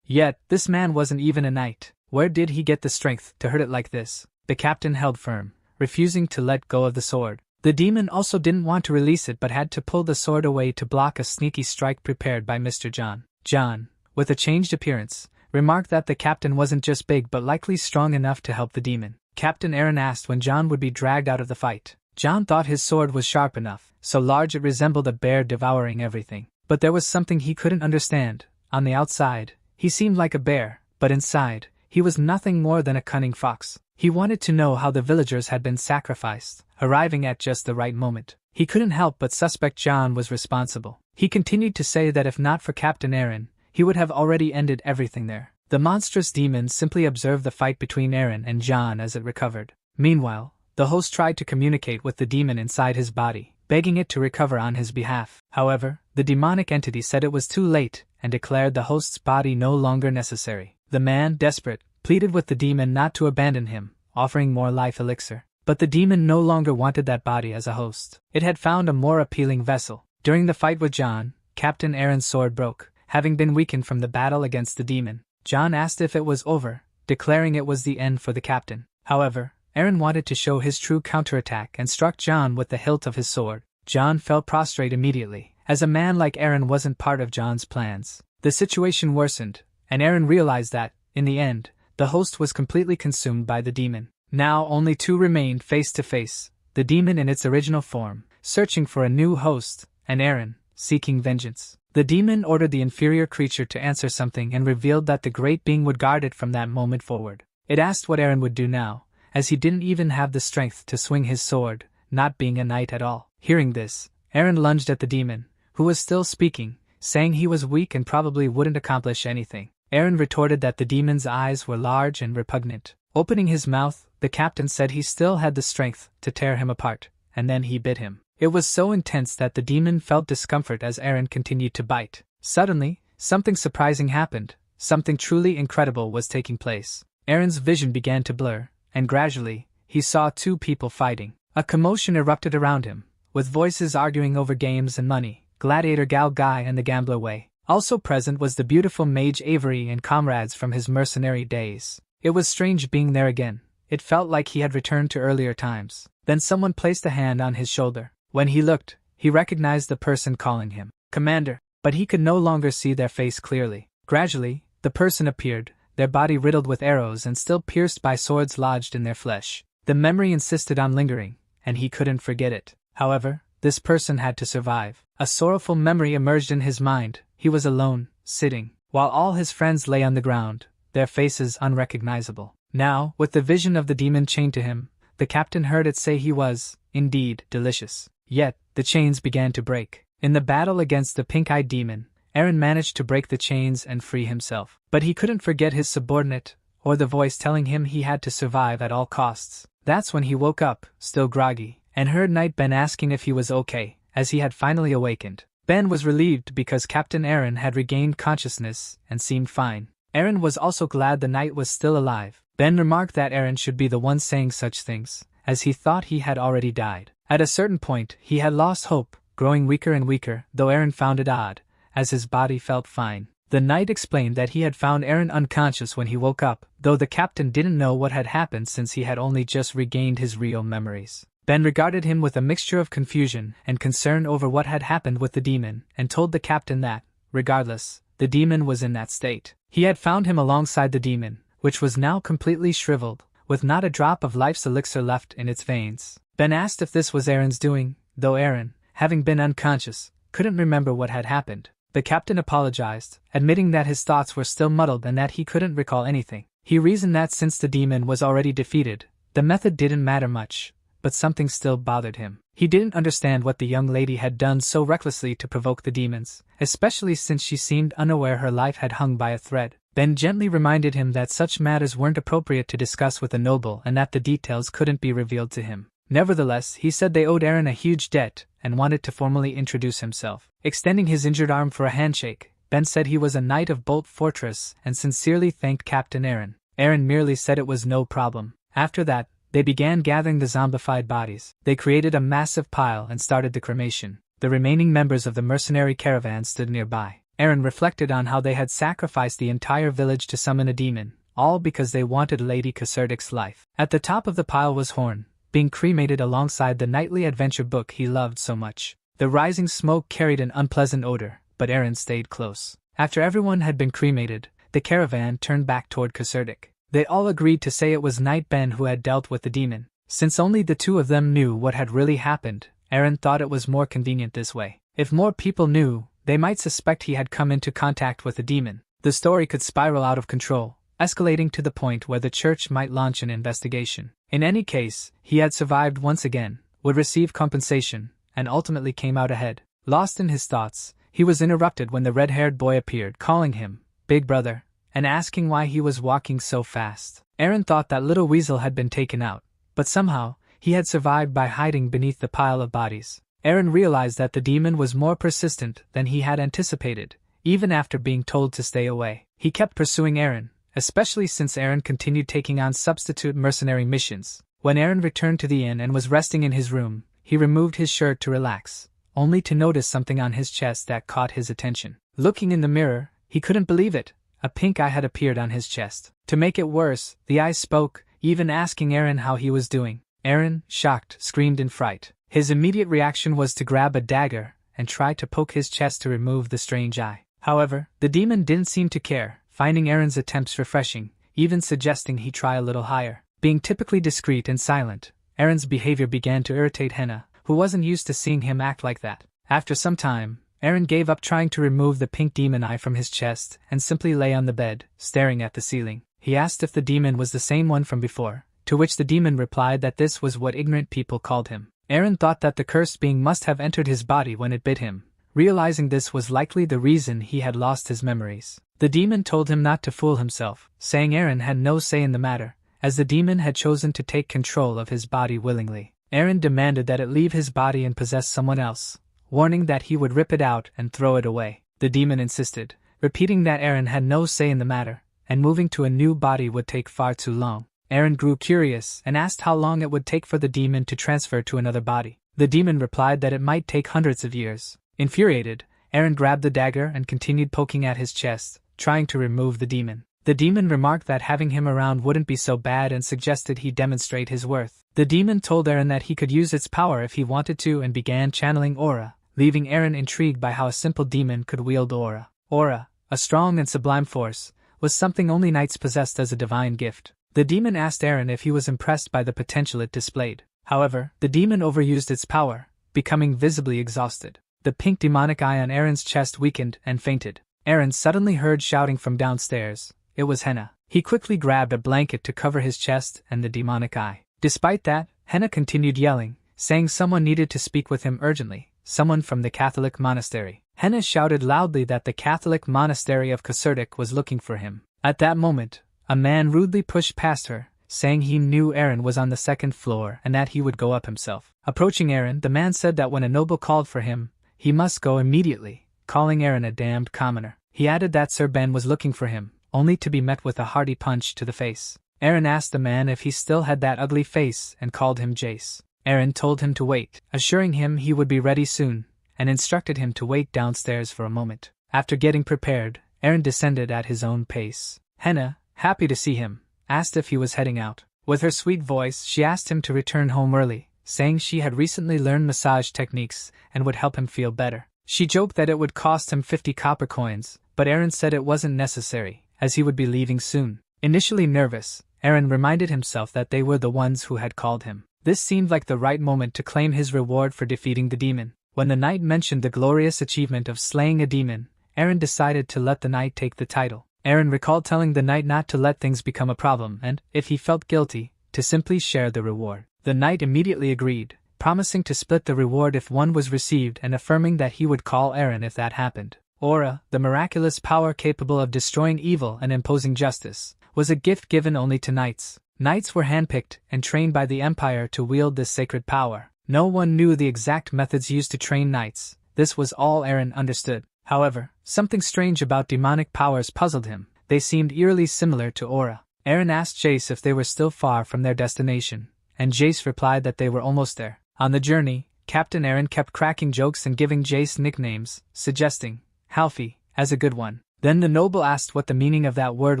Yet, this man wasn't even a knight. Where did he get the strength to hurt it like this? The captain held firm, refusing to let go of the sword. The demon also didn't want to release it but had to pull the sword away to block a sneaky strike prepared by Mr. John. John, with a changed appearance, remarked that the captain wasn't just big but likely strong enough to help the demon. Captain Eren asked when John would be dragged out of the fight. John thought his sword was sharp enough, so large it resembled a bear devouring everything. But there was something he couldn't understand. On the outside, he seemed like a bear, but inside, he was nothing more than a cunning fox. He wanted to know how the villagers had been sacrificed, arriving at just the right moment. He couldn't help but suspect John was responsible. He continued to say that if not for Captain Eren, he would have already ended everything there. The monstrous demon simply observed the fight between Eren and John as it recovered. Meanwhile, the host tried to communicate with the demon inside his body, begging it to recover on his behalf. However, the demonic entity said it was too late and declared the host's body no longer necessary. The man, desperate, pleaded with the demon not to abandon him, offering more life elixir. But the demon no longer wanted that body as a host. It had found a more appealing vessel. During the fight with John, Captain Eren's sword broke, having been weakened from the battle against the demon. John asked if it was over, declaring it was the end for the captain. However, Eren wanted to show his true counterattack and struck John with the hilt of his sword. John fell prostrate immediately, as a man like Eren wasn't part of John's plans. The situation worsened, and Eren realized that, in the end, the host was completely consumed by the demon. Now only two remained face to face, the demon in its original form, searching for a new host, and Eren, seeking vengeance. The demon ordered the inferior creature to answer something and revealed that the great being would guard it from that moment forward. It asked what Eren would do now, as he didn't even have the strength to swing his sword, not being a knight at all. Hearing this, Eren lunged at the demon, who was still speaking, saying he was weak and probably wouldn't accomplish anything. Eren retorted that the demon's eyes were large and repugnant. Opening his mouth, the captain said he still had the strength to tear him apart, and then he bit him. It was so intense that the demon felt discomfort as Eren continued to bite. Suddenly, something surprising happened. Something truly incredible was taking place. Eren's vision began to blur, and gradually, he saw two people fighting. A commotion erupted around him, with voices arguing over games and money. Gladiator Gal Guy and the Gambler Wei. Also present was the beautiful mage Avery and comrades from his mercenary days. It was strange being there again. It felt like he had returned to earlier times. Then someone placed a hand on his shoulder. When he looked, he recognized the person calling him Commander, but he could no longer see their face clearly. Gradually, the person appeared, their body riddled with arrows and still pierced by swords lodged in their flesh. The memory insisted on lingering, and he couldn't forget it. However, this person had to survive. A sorrowful memory emerged in his mind. He was alone, sitting, while all his friends lay on the ground, their faces unrecognizable. Now, with the vision of the demon chained to him, the captain heard it say he was, indeed, delicious. Yet, the chains began to break. In the battle against the pink-eyed demon, Eren managed to break the chains and free himself. But he couldn't forget his subordinate, or the voice telling him he had to survive at all costs. That's when he woke up, still groggy, and heard Knight Ben asking if he was okay, as he had finally awakened. Ben was relieved because Captain Eren had regained consciousness and seemed fine. Eren was also glad the knight was still alive. Ben remarked that Eren should be the one saying such things, as he thought he had already died. At a certain point, he had lost hope, growing weaker and weaker, though Eren found it odd, as his body felt fine. The knight explained that he had found Eren unconscious when he woke up, though the captain didn't know what had happened since he had only just regained his real memories. Ben regarded him with a mixture of confusion and concern over what had happened with the demon, and told the captain that, regardless, the demon was in that state. He had found him alongside the demon, which was now completely shriveled, with not a drop of life's elixir left in its veins. Ben asked if this was Eren's doing, though Eren, having been unconscious, couldn't remember what had happened. The captain apologized, admitting that his thoughts were still muddled and that he couldn't recall anything. He reasoned that since the demon was already defeated, the method didn't matter much. But something still bothered him. He didn't understand what the young lady had done so recklessly to provoke the demons, especially since she seemed unaware her life had hung by a thread. Ben gently reminded him that such matters weren't appropriate to discuss with a noble and that the details couldn't be revealed to him. Nevertheless, he said they owed Eren a huge debt and wanted to formally introduce himself. Extending his injured arm for a handshake, Ben said he was a knight of Bolt Fortress and sincerely thanked Captain Eren. Aaron merely said it was no problem. After that, they began gathering the zombified bodies. They created a massive pile and started the cremation. The remaining members of the mercenary caravan stood nearby. Aaron reflected on how they had sacrificed the entire village to summon a demon, all because they wanted Lady Kasurdic's life. At the top of the pile was Horn, being cremated alongside the nightly adventure book he loved so much. The rising smoke carried an unpleasant odor, but Aaron stayed close. After everyone had been cremated, the caravan turned back toward Kasurdik. They all agreed to say it was Night Ben who had dealt with the demon. Since only the two of them knew what had really happened, Aaron thought it was more convenient this way. If more people knew, they might suspect he had come into contact with the demon. The story could spiral out of control, escalating to the point where the church might launch an investigation. In any case, he had survived once again, would receive compensation, and ultimately came out ahead. Lost in his thoughts, he was interrupted when the red-haired boy appeared, calling him Big Brother, and asking why he was walking so fast. Aaron thought that little weasel had been taken out, but somehow, he had survived by hiding beneath the pile of bodies. Aaron realized that the demon was more persistent than he had anticipated, even after being told to stay away. He kept pursuing Aaron, especially since Aaron continued taking on substitute mercenary missions. When Aaron returned to the inn and was resting in his room, he removed his shirt to relax, only to notice something on his chest that caught his attention. Looking in the mirror, he couldn't believe it. A pink eye had appeared on his chest. To make it worse, the eye spoke, even asking Aaron how he was doing. Aaron, shocked, screamed in fright. His immediate reaction was to grab a dagger and try to poke his chest to remove the strange eye. However, the demon didn't seem to care, finding Aaron's attempts refreshing, even suggesting he try a little higher. Being typically discreet and silent, Aaron's behavior began to irritate Henna, who wasn't used to seeing him act like that. After some time, Aaron gave up trying to remove the pink demon eye from his chest and simply lay on the bed, staring at the ceiling. He asked if the demon was the same one from before, to which the demon replied that this was what ignorant people called him. Aaron thought that the cursed being must have entered his body when it bit him, realizing this was likely the reason he had lost his memories. The demon told him not to fool himself, saying Aaron had no say in the matter, as the demon had chosen to take control of his body willingly. Aaron demanded that it leave his body and possess someone else, warning that he would rip it out and throw it away. The demon insisted, repeating that Aaron had no say in the matter, and moving to a new body would take far too long. Aaron grew curious and asked how long it would take for the demon to transfer to another body. The demon replied that it might take hundreds of years. Infuriated, Aaron grabbed the dagger and continued poking at his chest, trying to remove the demon. The demon remarked that having him around wouldn't be so bad and suggested he demonstrate his worth. The demon told Aaron that he could use its power if he wanted to and began channeling aura, leaving Aaron intrigued by how a simple demon could wield aura. Aura, a strong and sublime force, was something only knights possessed as a divine gift. The demon asked Aaron if he was impressed by the potential it displayed. However, the demon overused its power, becoming visibly exhausted. The pink demonic eye on Aaron's chest weakened and fainted. Aaron suddenly heard shouting from downstairs. It was Henna. He quickly grabbed a blanket to cover his chest and the demonic eye. Despite that, Henna continued yelling, saying someone needed to speak with him urgently, someone from the Catholic monastery. Henna shouted loudly that the Catholic monastery of Kasurdik was looking for him. At that moment, a man rudely pushed past her, saying he knew Aaron was on the second floor and that he would go up himself. Approaching Aaron, the man said that when a noble called for him, he must go immediately, calling Aaron a damned commoner. He added that Sir Ben was looking for him, only to be met with a hearty punch to the face. Aaron asked the man if he still had that ugly face and called him Jace. Aaron told him to wait, assuring him he would be ready soon, and instructed him to wait downstairs for a moment. After getting prepared, Aaron descended at his own pace. Henna, happy to see him, asked if he was heading out. With her sweet voice, she asked him to return home early, saying she had recently learned massage techniques and would help him feel better. She joked that it would cost him 50 copper coins, but Aaron said it wasn't necessary, as he would be leaving soon. Initially nervous, Aaron reminded himself that they were the ones who had called him. This seemed like the right moment to claim his reward for defeating the demon. When the knight mentioned the glorious achievement of slaying a demon, Aaron decided to let the knight take the title. Aaron recalled telling the knight not to let things become a problem and, if he felt guilty, to simply share the reward. The knight immediately agreed, promising to split the reward if one was received and affirming that he would call Aaron if that happened. Aura, the miraculous power capable of destroying evil and imposing justice, was a gift given only to knights. Knights were handpicked and trained by the Empire to wield this sacred power. No one knew the exact methods used to train knights. This was all Aaron understood. However, something strange about demonic powers puzzled him. They seemed eerily similar to aura. Aaron asked Jace if they were still far from their destination, and Jace replied that they were almost there. On the journey, Captain Aaron kept cracking jokes and giving Jace nicknames, suggesting Halfie as a good one. Then the noble asked what the meaning of that word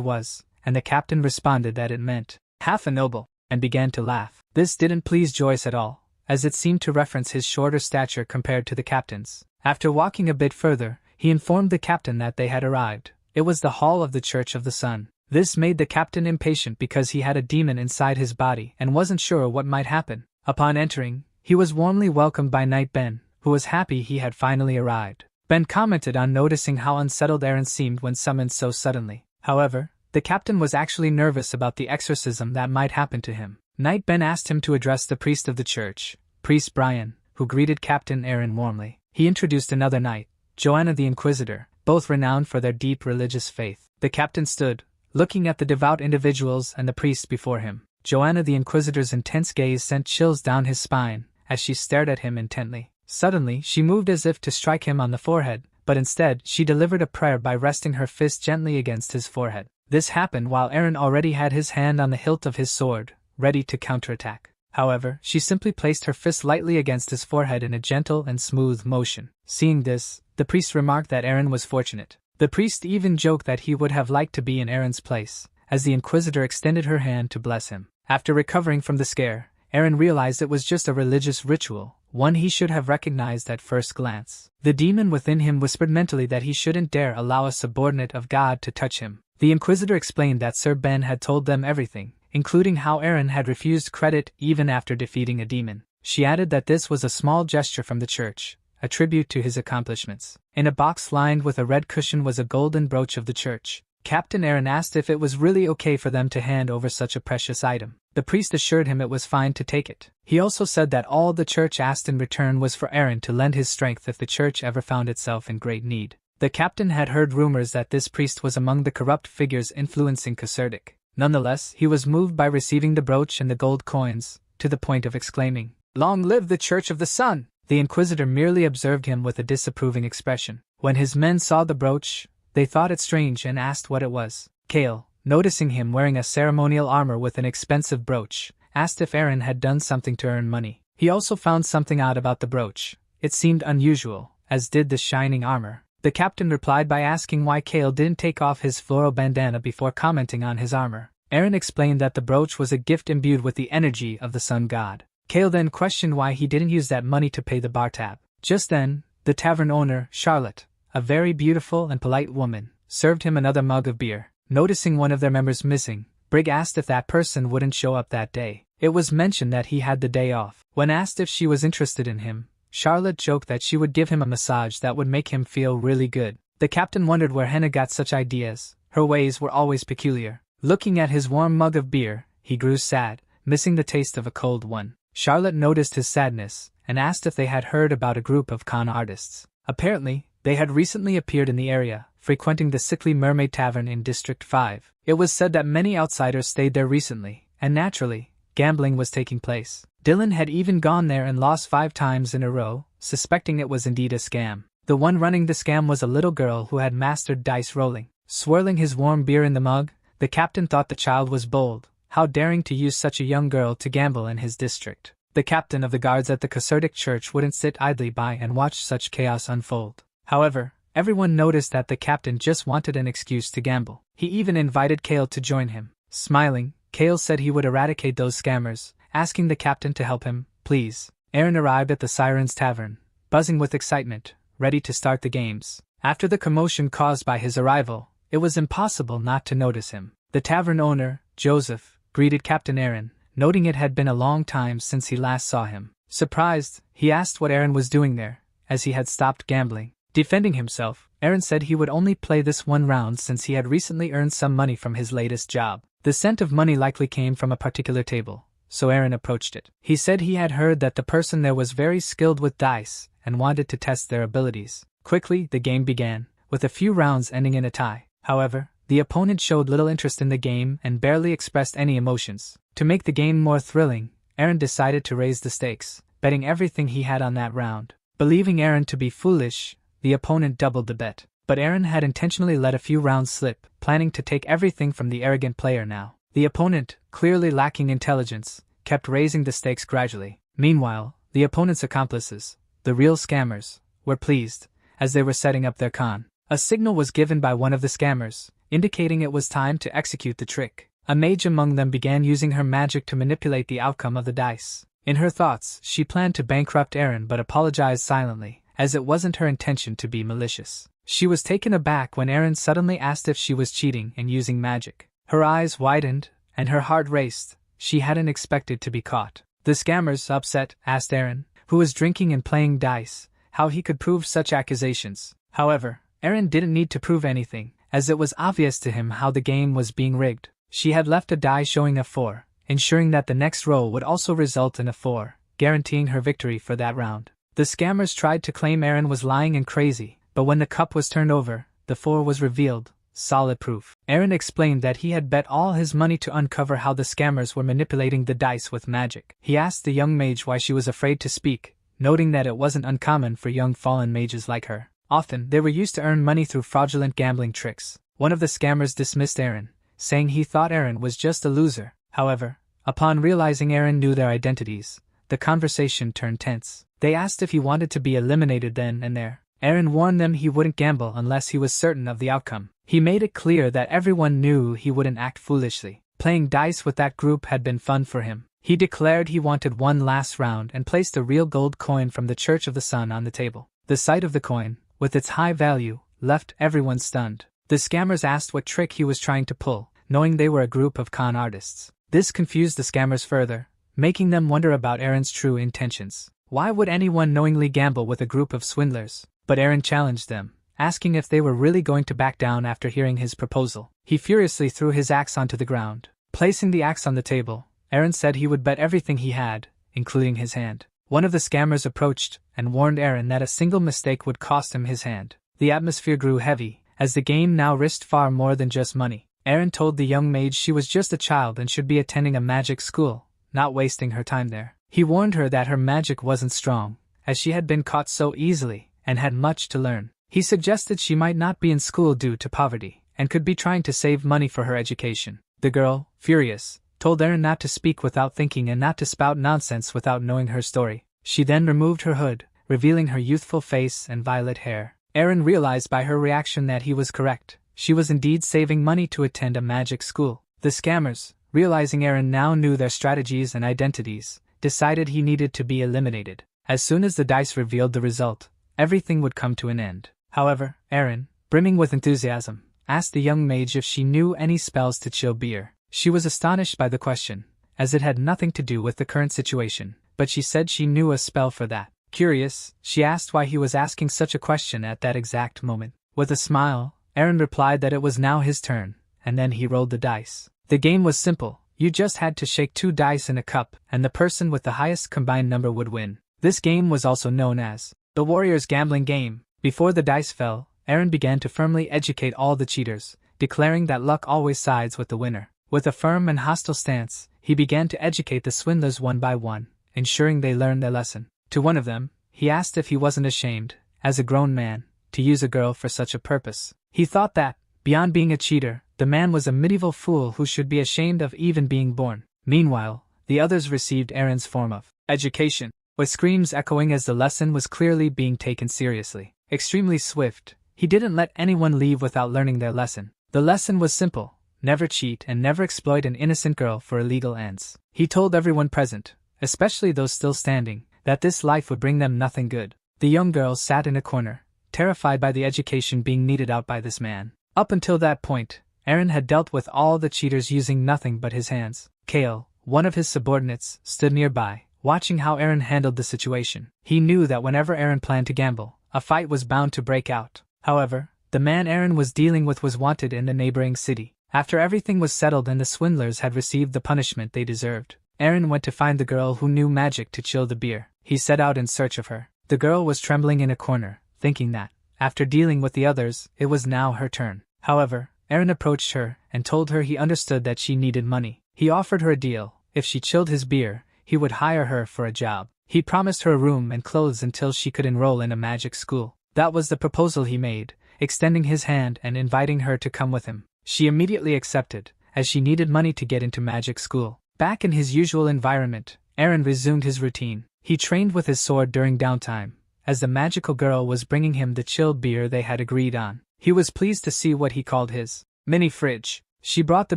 was, and the captain responded that it meant half a noble, and began to laugh. This didn't please Joyce at all, as it seemed to reference his shorter stature compared to the captain's. After walking a bit further, he informed the captain that they had arrived. It was the hall of the Church of the Sun. This made the captain impatient because he had a demon inside his body and wasn't sure what might happen. Upon entering, he was warmly welcomed by Knight Ben, who was happy he had finally arrived. Ben commented on noticing how unsettled Aaron seemed when summoned so suddenly. However, the captain was actually nervous about the exorcism that might happen to him. Knight Ben asked him to address the priest of the church, Priest Brian, who greeted Captain Aaron warmly. He introduced another knight, Joanna the Inquisitor, both renowned for their deep religious faith. The captain stood, looking at the devout individuals and the priest before him. Joanna the Inquisitor's intense gaze sent chills down his spine as she stared at him intently. Suddenly, she moved as if to strike him on the forehead, but instead, she delivered a prayer by resting her fist gently against his forehead. This happened while Aaron already had his hand on the hilt of his sword, ready to counterattack. However, she simply placed her fist lightly against his forehead in a gentle and smooth motion. Seeing this, the priest remarked that Aaron was fortunate. The priest even joked that he would have liked to be in Aaron's place, as the Inquisitor extended her hand to bless him. After recovering from the scare, Aaron realized it was just a religious ritual, one he should have recognized at first glance. The demon within him whispered mentally that he shouldn't dare allow a subordinate of God to touch him. The Inquisitor explained that Sir Ben had told them everything, including how Aaron had refused credit even after defeating a demon. She added that this was a small gesture from the church, a tribute to his accomplishments. In a box lined with a red cushion was a golden brooch of the church. Captain Aaron asked if it was really okay for them to hand over such a precious item. The priest assured him it was fine to take it. He also said that all the church asked in return was for Aaron to lend his strength if the church ever found itself in great need. The captain had heard rumors that this priest was among the corrupt figures influencing Caserdic. Nonetheless, he was moved by receiving the brooch and the gold coins, to the point of exclaiming, "Long live the Church of the Sun!" The Inquisitor merely observed him with a disapproving expression. When his men saw the brooch, they thought it strange and asked what it was. Kale, noticing him wearing a ceremonial armor with an expensive brooch, asked if Aaron had done something to earn money. He also found something odd about the brooch. It seemed unusual, as did the shining armor. The captain replied by asking why Kale didn't take off his floral bandana before commenting on his armor. Aaron explained that the brooch was a gift imbued with the energy of the sun god. Kale then questioned why he didn't use that money to pay the bar tab. Just then, the tavern owner, Charlotte, a very beautiful and polite woman, served him another mug of beer. Noticing one of their members missing, Brig asked if that person wouldn't show up that day. It was mentioned that he had the day off. When asked if she was interested in him, Charlotte joked that she would give him a massage that would make him feel really good. The captain wondered where Henna got such ideas. Her ways were always peculiar. Looking at his warm mug of beer, he grew sad, missing the taste of a cold one. Charlotte noticed his sadness, and asked if they had heard about a group of con artists. Apparently, they had recently appeared in the area, frequenting the Sickly Mermaid Tavern in District 5. It was said that many outsiders stayed there recently, and naturally, gambling was taking place. Dylan had even gone there and lost 5 times in a row, suspecting it was indeed a scam. The one running the scam was a little girl who had mastered dice rolling. Swirling his warm beer in the mug, the captain thought the child was bold. How daring to use such a young girl to gamble in his district. The captain of the guards at the Caserdic church wouldn't sit idly by and watch such chaos unfold. However, everyone noticed that the captain just wanted an excuse to gamble. He even invited Kale to join him. Smiling, Kale said he would eradicate those scammers, asking the captain to help him, please. Aaron arrived at the Siren's Tavern, buzzing with excitement, ready to start the games. After the commotion caused by his arrival, it was impossible not to notice him. The tavern owner, Joseph, greeted Captain Aaron, noting it had been a long time since he last saw him. Surprised, he asked what Aaron was doing there, as he had stopped gambling. Defending himself, Aaron said he would only play this one round since he had recently earned some money from his latest job. The scent of money likely came from a particular table, so Aaron approached it. He said he had heard that the person there was very skilled with dice and wanted to test their abilities. Quickly, the game began, with a few rounds ending in a tie. However, the opponent showed little interest in the game and barely expressed any emotions. To make the game more thrilling, Aaron decided to raise the stakes, betting everything he had on that round. Believing Aaron to be foolish, the opponent doubled the bet. But Aaron had intentionally let a few rounds slip, planning to take everything from the arrogant player now. The opponent, clearly lacking intelligence, kept raising the stakes gradually. Meanwhile, the opponent's accomplices, the real scammers, were pleased, as they were setting up their con. A signal was given by one of the scammers, indicating it was time to execute the trick. A mage among them began using her magic to manipulate the outcome of the dice. In her thoughts, she planned to bankrupt Aaron but apologized silently, as it wasn't her intention to be malicious. She was taken aback when Aaron suddenly asked if she was cheating and using magic. Her eyes widened, and her heart raced. She hadn't expected to be caught. The scammers, upset, asked Aaron, who was drinking and playing dice, how he could prove such accusations. However, Aaron didn't need to prove anything, as it was obvious to him how the game was being rigged. She had left a die showing a 4, ensuring that the next roll would also result in a 4, guaranteeing her victory for that round. The scammers tried to claim Aaron was lying and crazy, but when the cup was turned over, the 4 was revealed, solid proof. Aaron explained that he had bet all his money to uncover how the scammers were manipulating the dice with magic. He asked the young mage why she was afraid to speak, noting that it wasn't uncommon for young fallen mages like her. Often, they were used to earn money through fraudulent gambling tricks. One of the scammers dismissed Aaron, saying he thought Aaron was just a loser. However, upon realizing Aaron knew their identities, the conversation turned tense. They asked if he wanted to be eliminated then and there. Aaron warned them he wouldn't gamble unless he was certain of the outcome. He made it clear that everyone knew he wouldn't act foolishly. Playing dice with that group had been fun for him. He declared he wanted one last round and placed a real gold coin from the Church of the Sun on the table. The sight of the coin, with its high value, left everyone stunned. The scammers asked what trick he was trying to pull, knowing they were a group of con artists. This confused the scammers further, making them wonder about Aaron's true intentions. Why would anyone knowingly gamble with a group of swindlers? But Aaron challenged them, asking if they were really going to back down after hearing his proposal. He furiously threw his axe onto the ground. Placing the axe on the table, Aaron said he would bet everything he had, including his hand. One of the scammers approached and warned Aaron that a single mistake would cost him his hand. The atmosphere grew heavy, as the game now risked far more than just money. Aaron told the young mage she was just a child and should be attending a magic school, not wasting her time there. He warned her that her magic wasn't strong, as she had been caught so easily, and had much to learn. He suggested she might not be in school due to poverty, and could be trying to save money for her education. The girl, furious, told Aaron not to speak without thinking and not to spout nonsense without knowing her story. She then removed her hood, revealing her youthful face and violet hair. Aaron realized by her reaction that he was correct. She was indeed saving money to attend a magic school. The scammers, realizing Aaron now knew their strategies and identities, decided he needed to be eliminated. As soon as the dice revealed the result, everything would come to an end. However, Aaron, brimming with enthusiasm, asked the young mage if she knew any spells to chill beer. She was astonished by the question, as it had nothing to do with the current situation, but she said she knew a spell for that. Curious, she asked why he was asking such a question at that exact moment. With a smile, Aaron replied that it was now his turn, and then he rolled the dice. The game was simple. You just had to shake 2 dice in a cup, and the person with the highest combined number would win. This game was also known as the Warrior's Gambling Game. Before the dice fell, Aaron began to firmly educate all the cheaters, declaring that luck always sides with the winner. With a firm and hostile stance, he began to educate the swindlers one by one, ensuring they learned their lesson. To one of them, he asked if he wasn't ashamed, as a grown man, to use a girl for such a purpose. He thought that, beyond being a cheater, the man was a medieval fool who should be ashamed of even being born. Meanwhile, the others received Aaron's form of education, with screams echoing as the lesson was clearly being taken seriously. Extremely swift, he didn't let anyone leave without learning their lesson. The lesson was simple: never cheat and never exploit an innocent girl for illegal ends. He told everyone present, especially those still standing, that this life would bring them nothing good. The young girl sat in a corner, terrified by the education being meted out by this man. Up until that point, Aaron had dealt with all the cheaters using nothing but his hands. Kale, one of his subordinates, stood nearby, watching how Aaron handled the situation. He knew that whenever Aaron planned to gamble, a fight was bound to break out. However, the man Aaron was dealing with was wanted in the neighboring city. After everything was settled and the swindlers had received the punishment they deserved, Aaron went to find the girl who knew magic to chill the beer. He set out in search of her. The girl was trembling in a corner, thinking that, after dealing with the others, it was now her turn. However, Aaron approached her and told her he understood that she needed money. He offered her a deal: if she chilled his beer, he would hire her for a job. He promised her a room and clothes until she could enroll in a magic school. That was the proposal he made, extending his hand and inviting her to come with him. She immediately accepted, as she needed money to get into magic school. Back in his usual environment, Eren resumed his routine. He trained with his sword during downtime, as the magical girl was bringing him the chilled beer they had agreed on. He was pleased to see what he called his mini fridge. She brought the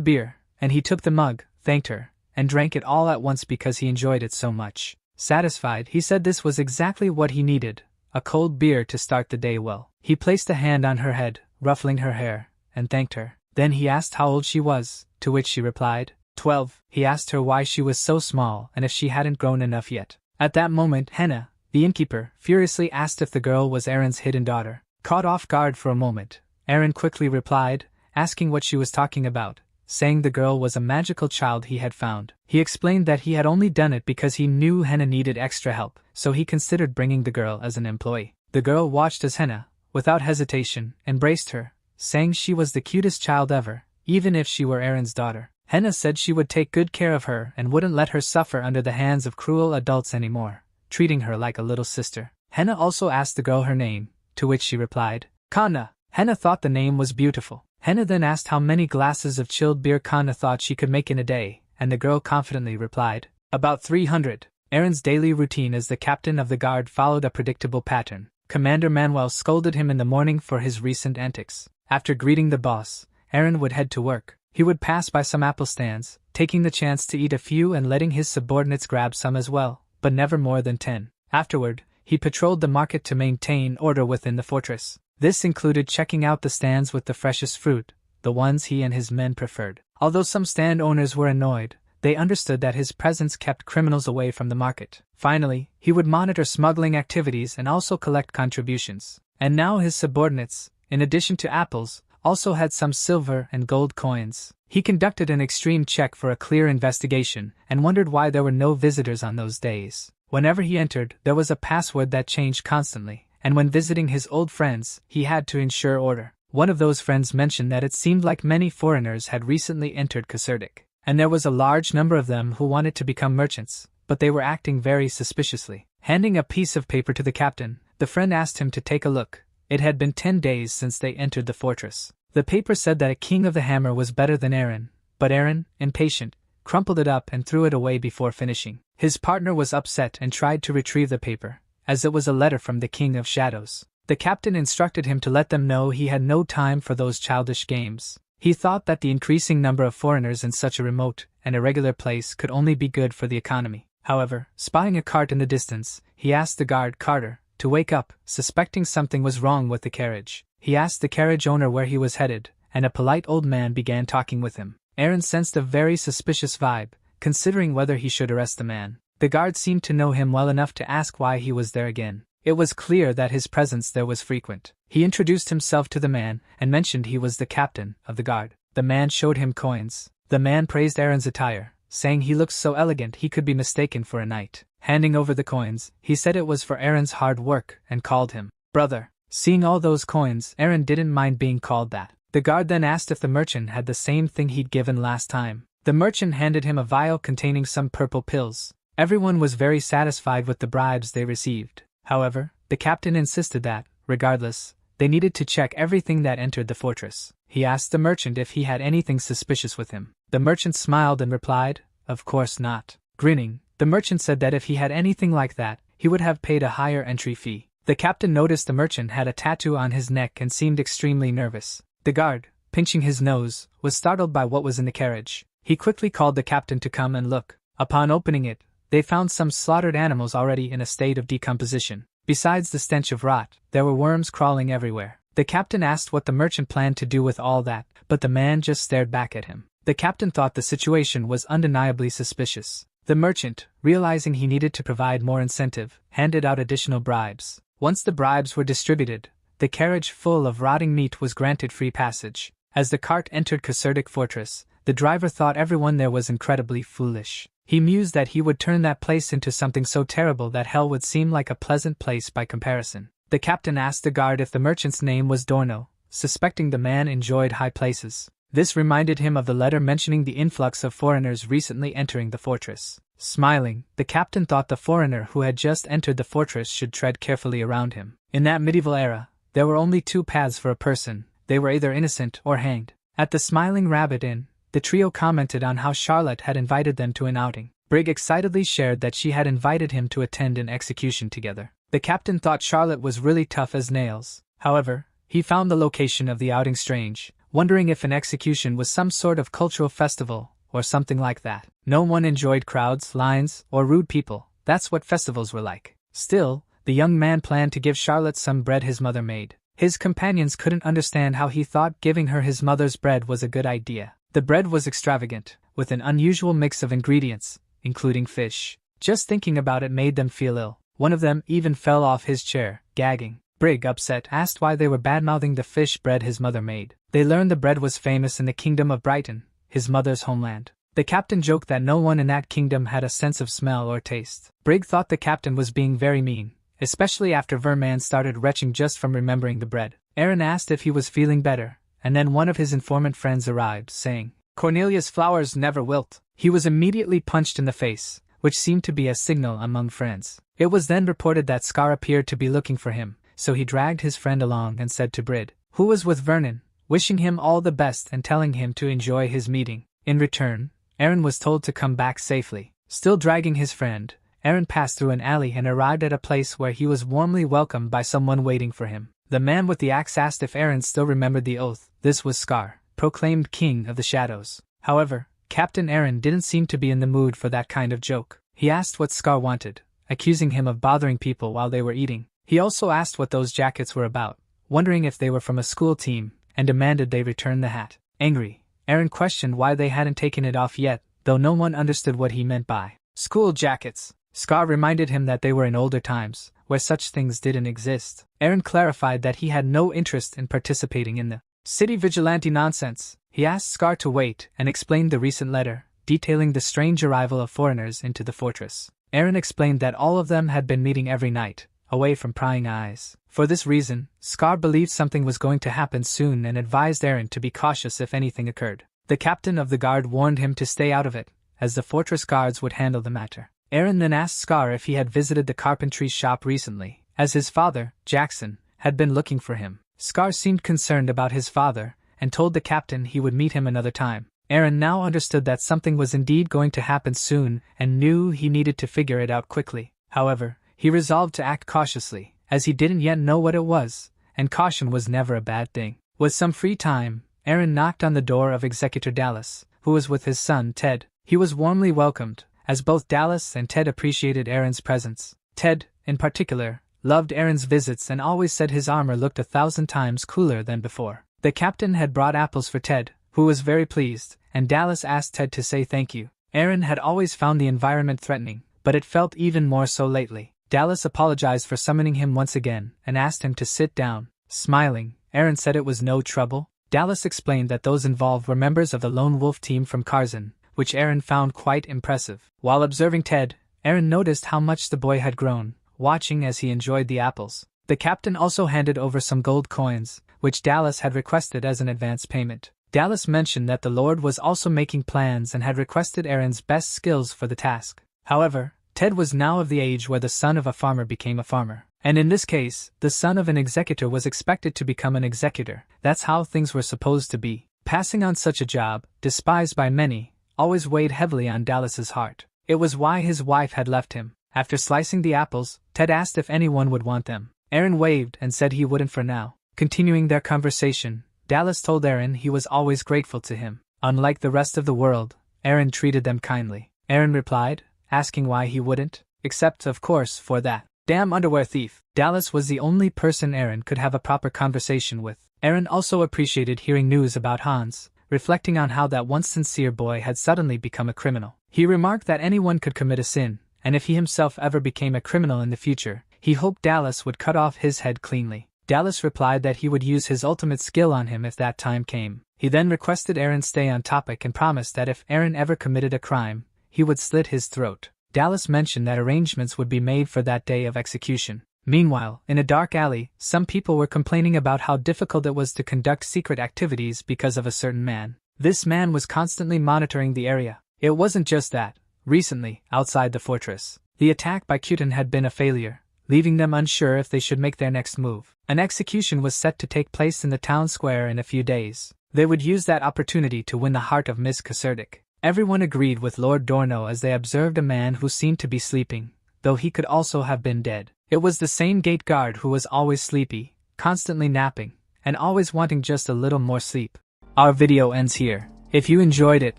beer, and he took the mug, thanked her, and drank it all at once because he enjoyed it so much. Satisfied, he said this was exactly what he needed, a cold beer to start the day well. He placed a hand on her head, ruffling her hair, and thanked her. Then he asked how old she was, to which she replied, 12. He asked her why she was so small and if she hadn't grown enough yet. At that moment, Henna, the innkeeper, furiously asked if the girl was Eren's hidden daughter. Caught off guard for a moment, Eren quickly replied, asking what she was talking about, saying the girl was a magical child he had found. He explained that he had only done it because he knew Henna needed extra help, so he considered bringing the girl as an employee. The girl watched as Henna, without hesitation, embraced her, saying she was the cutest child ever, even if she were Eren's daughter. Henna said she would take good care of her and wouldn't let her suffer under the hands of cruel adults anymore, treating her like a little sister. Henna also asked the girl her name, to which she replied, Kanna. Henna thought the name was beautiful. Henna then asked how many glasses of chilled beer Kanna thought she could make in a day, and the girl confidently replied, about 300. Eren's daily routine as the captain of the guard followed a predictable pattern. Commander Manuel scolded him in the morning for his recent antics. After greeting the boss, Eren would head to work. He would pass by some apple stands, taking the chance to eat a few and letting his subordinates grab some as well, but never more than 10. Afterward, he patrolled the market to maintain order within the fortress. This included checking out the stands with the freshest fruit, the ones he and his men preferred. Although some stand owners were annoyed, they understood that his presence kept criminals away from the market. Finally, he would monitor smuggling activities and also collect contributions. And now his subordinates, in addition to apples, also had some silver and gold coins. He conducted an extreme check for a clear investigation and wondered why there were no visitors on those days. Whenever he entered, there was a password that changed constantly, and when visiting his old friends, he had to ensure order. One of those friends mentioned that it seemed like many foreigners had recently entered Caserdic, and there was a large number of them who wanted to become merchants, but they were acting very suspiciously. Handing a piece of paper to the captain, the friend asked him to take a look. It had been 10 days since they entered the fortress. The paper said that a king of the hammer was better than Eren, but Eren, impatient, crumpled it up and threw it away before finishing. His partner was upset and tried to retrieve the paper, as it was a letter from the King of Shadows. The captain instructed him to let them know he had no time for those childish games. He thought that the increasing number of foreigners in such a remote and irregular place could only be good for the economy. However, spying a cart in the distance, he asked the guard Carter to wake up, suspecting something was wrong with the carriage. He asked the carriage owner where he was headed, and a polite old man began talking with him. Eren sensed a very suspicious vibe, considering whether he should arrest the man. The guard seemed to know him well enough to ask why he was there again. It was clear that his presence there was frequent. He introduced himself to the man and mentioned he was the captain of the guard. The man showed him coins. The man praised Eren's attire, saying he looked so elegant he could be mistaken for a knight. Handing over the coins, he said it was for Eren's hard work and called him brother. Seeing all those coins, Eren didn't mind being called that. The guard then asked if the merchant had the same thing he'd given last time. The merchant handed him a vial containing some purple pills. Everyone was very satisfied with the bribes they received. However, the captain insisted that, regardless, they needed to check everything that entered the fortress. He asked the merchant if he had anything suspicious with him. The merchant smiled and replied, "Of course not." Grinning, the merchant said that if he had anything like that, he would have paid a higher entry fee. The captain noticed the merchant had a tattoo on his neck and seemed extremely nervous. The guard, pinching his nose, was startled by what was in the carriage. He quickly called the captain to come and look. Upon opening it, they found some slaughtered animals already in a state of decomposition. Besides the stench of rot, there were worms crawling everywhere. The captain asked what the merchant planned to do with all that, but the man just stared back at him. The captain thought the situation was undeniably suspicious. The merchant, realizing he needed to provide more incentive, handed out additional bribes. Once the bribes were distributed, the carriage full of rotting meat was granted free passage. As the cart entered Caserdic Fortress, the driver thought everyone there was incredibly foolish. He mused that he would turn that place into something so terrible that hell would seem like a pleasant place by comparison. The captain asked the guard if the merchant's name was Dorno, suspecting the man enjoyed high places. This reminded him of the letter mentioning the influx of foreigners recently entering the fortress. Smiling, the captain thought the foreigner who had just entered the fortress should tread carefully around him. In that medieval era, there were only two paths for a person: they were either innocent or hanged. At the Smiling Rabbit Inn, the trio commented on how Charlotte had invited them to an outing. Brig excitedly shared that she had invited him to attend an execution together. The captain thought Charlotte was really tough as nails. However, he found the location of the outing strange, wondering if an execution was some sort of cultural festival, or something like that. No one enjoyed crowds, lines, or rude people. That's what festivals were like. Still, the young man planned to give Charlotte some bread his mother made. His companions couldn't understand how he thought giving her his mother's bread was a good idea. The bread was extravagant, with an unusual mix of ingredients, including fish. Just thinking about it made them feel ill. One of them even fell off his chair, gagging. Brig, upset, asked why they were bad-mouthing the fish bread his mother made. They learned the bread was famous in the kingdom of Brighton, his mother's homeland. The captain joked that no one in that kingdom had a sense of smell or taste. Brig thought the captain was being very mean, especially after Verman started retching just from remembering the bread. Aaron asked if he was feeling better, and then one of his informant friends arrived, saying, "Cornelia's flowers never wilt." He was immediately punched in the face, which seemed to be a signal among friends. It was then reported that Scar appeared to be looking for him, so he dragged his friend along and said to Brid, who was with Vernon, wishing him all the best and telling him to enjoy his meeting. In return, Aaron was told to come back safely. Still dragging his friend, Aaron passed through an alley and arrived at a place where he was warmly welcomed by someone waiting for him. The man with the axe asked if Aaron still remembered the oath. This was Scar, proclaimed King of the Shadows. However, Captain Aaron didn't seem to be in the mood for that kind of joke. He asked what Scar wanted, accusing him of bothering people while they were eating. He also asked what those jackets were about, wondering if they were from a school team, and demanded they return the hat. Angry, Aaron questioned why they hadn't taken it off yet, though no one understood what he meant by school jackets. Scar reminded him that they were in older times, where such things didn't exist. Aaron clarified that he had no interest in participating in the city vigilante nonsense. He asked Scar to wait and explained the recent letter, detailing the strange arrival of foreigners into the fortress. Aaron explained that all of them had been meeting every night, away from prying eyes. For this reason, Scar believed something was going to happen soon and advised Aaron to be cautious if anything occurred. The captain of the guard warned him to stay out of it, as the fortress guards would handle the matter. Aaron then asked Scar if he had visited the carpentry shop recently, as his father, Jackson, had been looking for him. Scar seemed concerned about his father, and told the captain he would meet him another time. Aaron now understood that something was indeed going to happen soon and knew he needed to figure it out quickly. However, he resolved to act cautiously, as he didn't yet know what it was, and caution was never a bad thing. With some free time, Aaron knocked on the door of Executor Dallas, who was with his son Ted. He was warmly welcomed, as both Dallas and Ted appreciated Aaron's presence. Ted, in particular, loved Aaron's visits and always said his armor looked 1,000 times cooler than before. The captain had brought apples for Ted, who was very pleased, and Dallas asked Ted to say thank you. Aaron had always found the environment threatening, but it felt even more so lately. Dallas apologized for summoning him once again and asked him to sit down. Smiling, Aaron said it was no trouble. Dallas explained that those involved were members of the Lone Wolf team from Karzan, which Aaron found quite impressive. While observing Ted, Aaron noticed how much the boy had grown, watching as he enjoyed the apples. The captain also handed over some gold coins, which Dallas had requested as an advance payment. Dallas mentioned that the Lord was also making plans and had requested Aaron's best skills for the task. However, Ted was now of the age where the son of a farmer became a farmer. And in this case, the son of an executor was expected to become an executor. That's how things were supposed to be. Passing on such a job, despised by many, always weighed heavily on Dallas's heart. It was why his wife had left him. After slicing the apples, Ted asked if anyone would want them. Aaron waved and said he wouldn't for now. Continuing their conversation, Dallas told Aaron he was always grateful to him. Unlike the rest of the world, Aaron treated them kindly. Aaron replied, asking why he wouldn't, except, of course, for that damn underwear thief. Dallas was the only person Aaron could have a proper conversation with. Aaron also appreciated hearing news about Hans, reflecting on how that once sincere boy had suddenly become a criminal. He remarked that anyone could commit a sin, and if he himself ever became a criminal in the future, he hoped Dallas would cut off his head cleanly. Dallas replied that he would use his ultimate skill on him if that time came. He then requested Aaron stay on topic and promised that if Aaron ever committed a crime, he would slit his throat. Dallas mentioned that arrangements would be made for that day of execution. Meanwhile, in a dark alley, some people were complaining about how difficult it was to conduct secret activities because of a certain man. This man was constantly monitoring the area. It wasn't just that. Recently, outside the fortress, the attack by Kutan had been a failure, leaving them unsure if they should make their next move. An execution was set to take place in the town square in a few days. They would use that opportunity to win the heart of Miss Caserdic. Everyone agreed with Lord Dorno as they observed a man who seemed to be sleeping, though he could also have been dead. It was the same gate guard who was always sleepy, constantly napping, and always wanting just a little more sleep. Our video ends here. If you enjoyed it,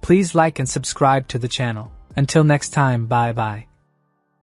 please like and subscribe to the channel. Until next time, bye bye.